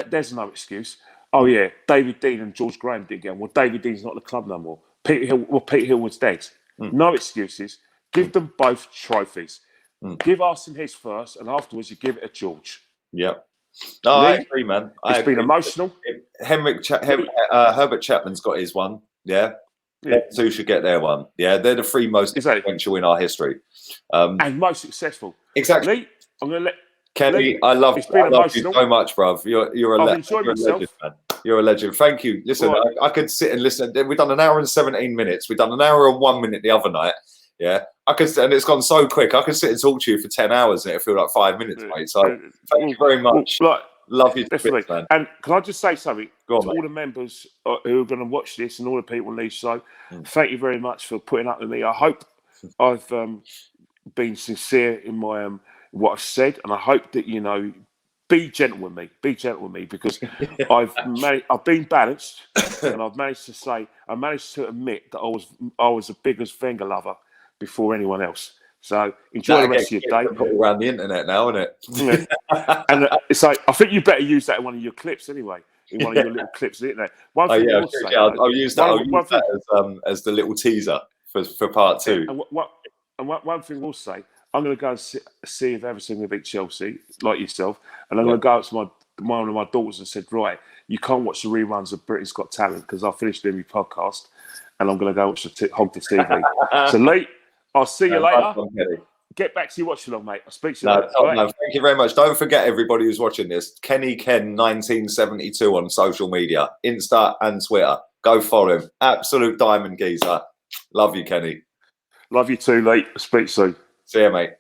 there's no excuse. Oh yeah, David Dean and George Graham did get on. Well, David Dean's not the club no more. Peter Hill was dead. No excuses. Give them both trophies. Give Arsene his first, and afterwards you give it to George. Yeah. No, I agree, man. It's been emotional. Herbert Chapman's got his one. Yeah. Two should get their one. Yeah, they're the three most influential in our history. And most successful. Exactly. Lee, I'm going to let Kenny, I love you so much, bruv. You're a legend, man. You're a legend. Thank you. Listen, I could sit and listen. We've done an hour and 17 minutes. We've done an hour and 1 minute the other night. Yeah, and it's gone so quick. I could sit and talk to you for 10 hours and it'll feel like 5 minutes, mate. So thank you very much. Love you, definitely, man. And can I just say something to all the members who are going to watch this and all the people in these show? Thank you very much for putting up with me. I hope I've been sincere in my what I've said, and I hope that be gentle with me. Be gentle with me because I've been balanced, and I managed to admit that I was the biggest Wenger lover before anyone else. So enjoy the rest of your day. Around the internet now, isn't it? Yeah. And it's like, I think you better use that in one of your clips anyway. In one of your little clips, isn't it? I'll use that as the little teaser for part two. And one thing we'll say, I'm going to go and see if Everton will beat Chelsea, like yourself, and I'm going to go up to one of my daughters and said, right, you can't watch the reruns of Britain's Got Talent because I finished doing my podcast, and I'm going to go watch hog the TV. So, Lee, I'll see you later. Get back to your watch along, mate. I'll speak to you later. No, thank you very much. Don't forget, everybody who's watching this, Kenny Ken 1972 on social media, Insta and Twitter. Go follow him. Absolute diamond geezer. Love you, Kenny. Love you too, Lee. Speak soon. See you, mate.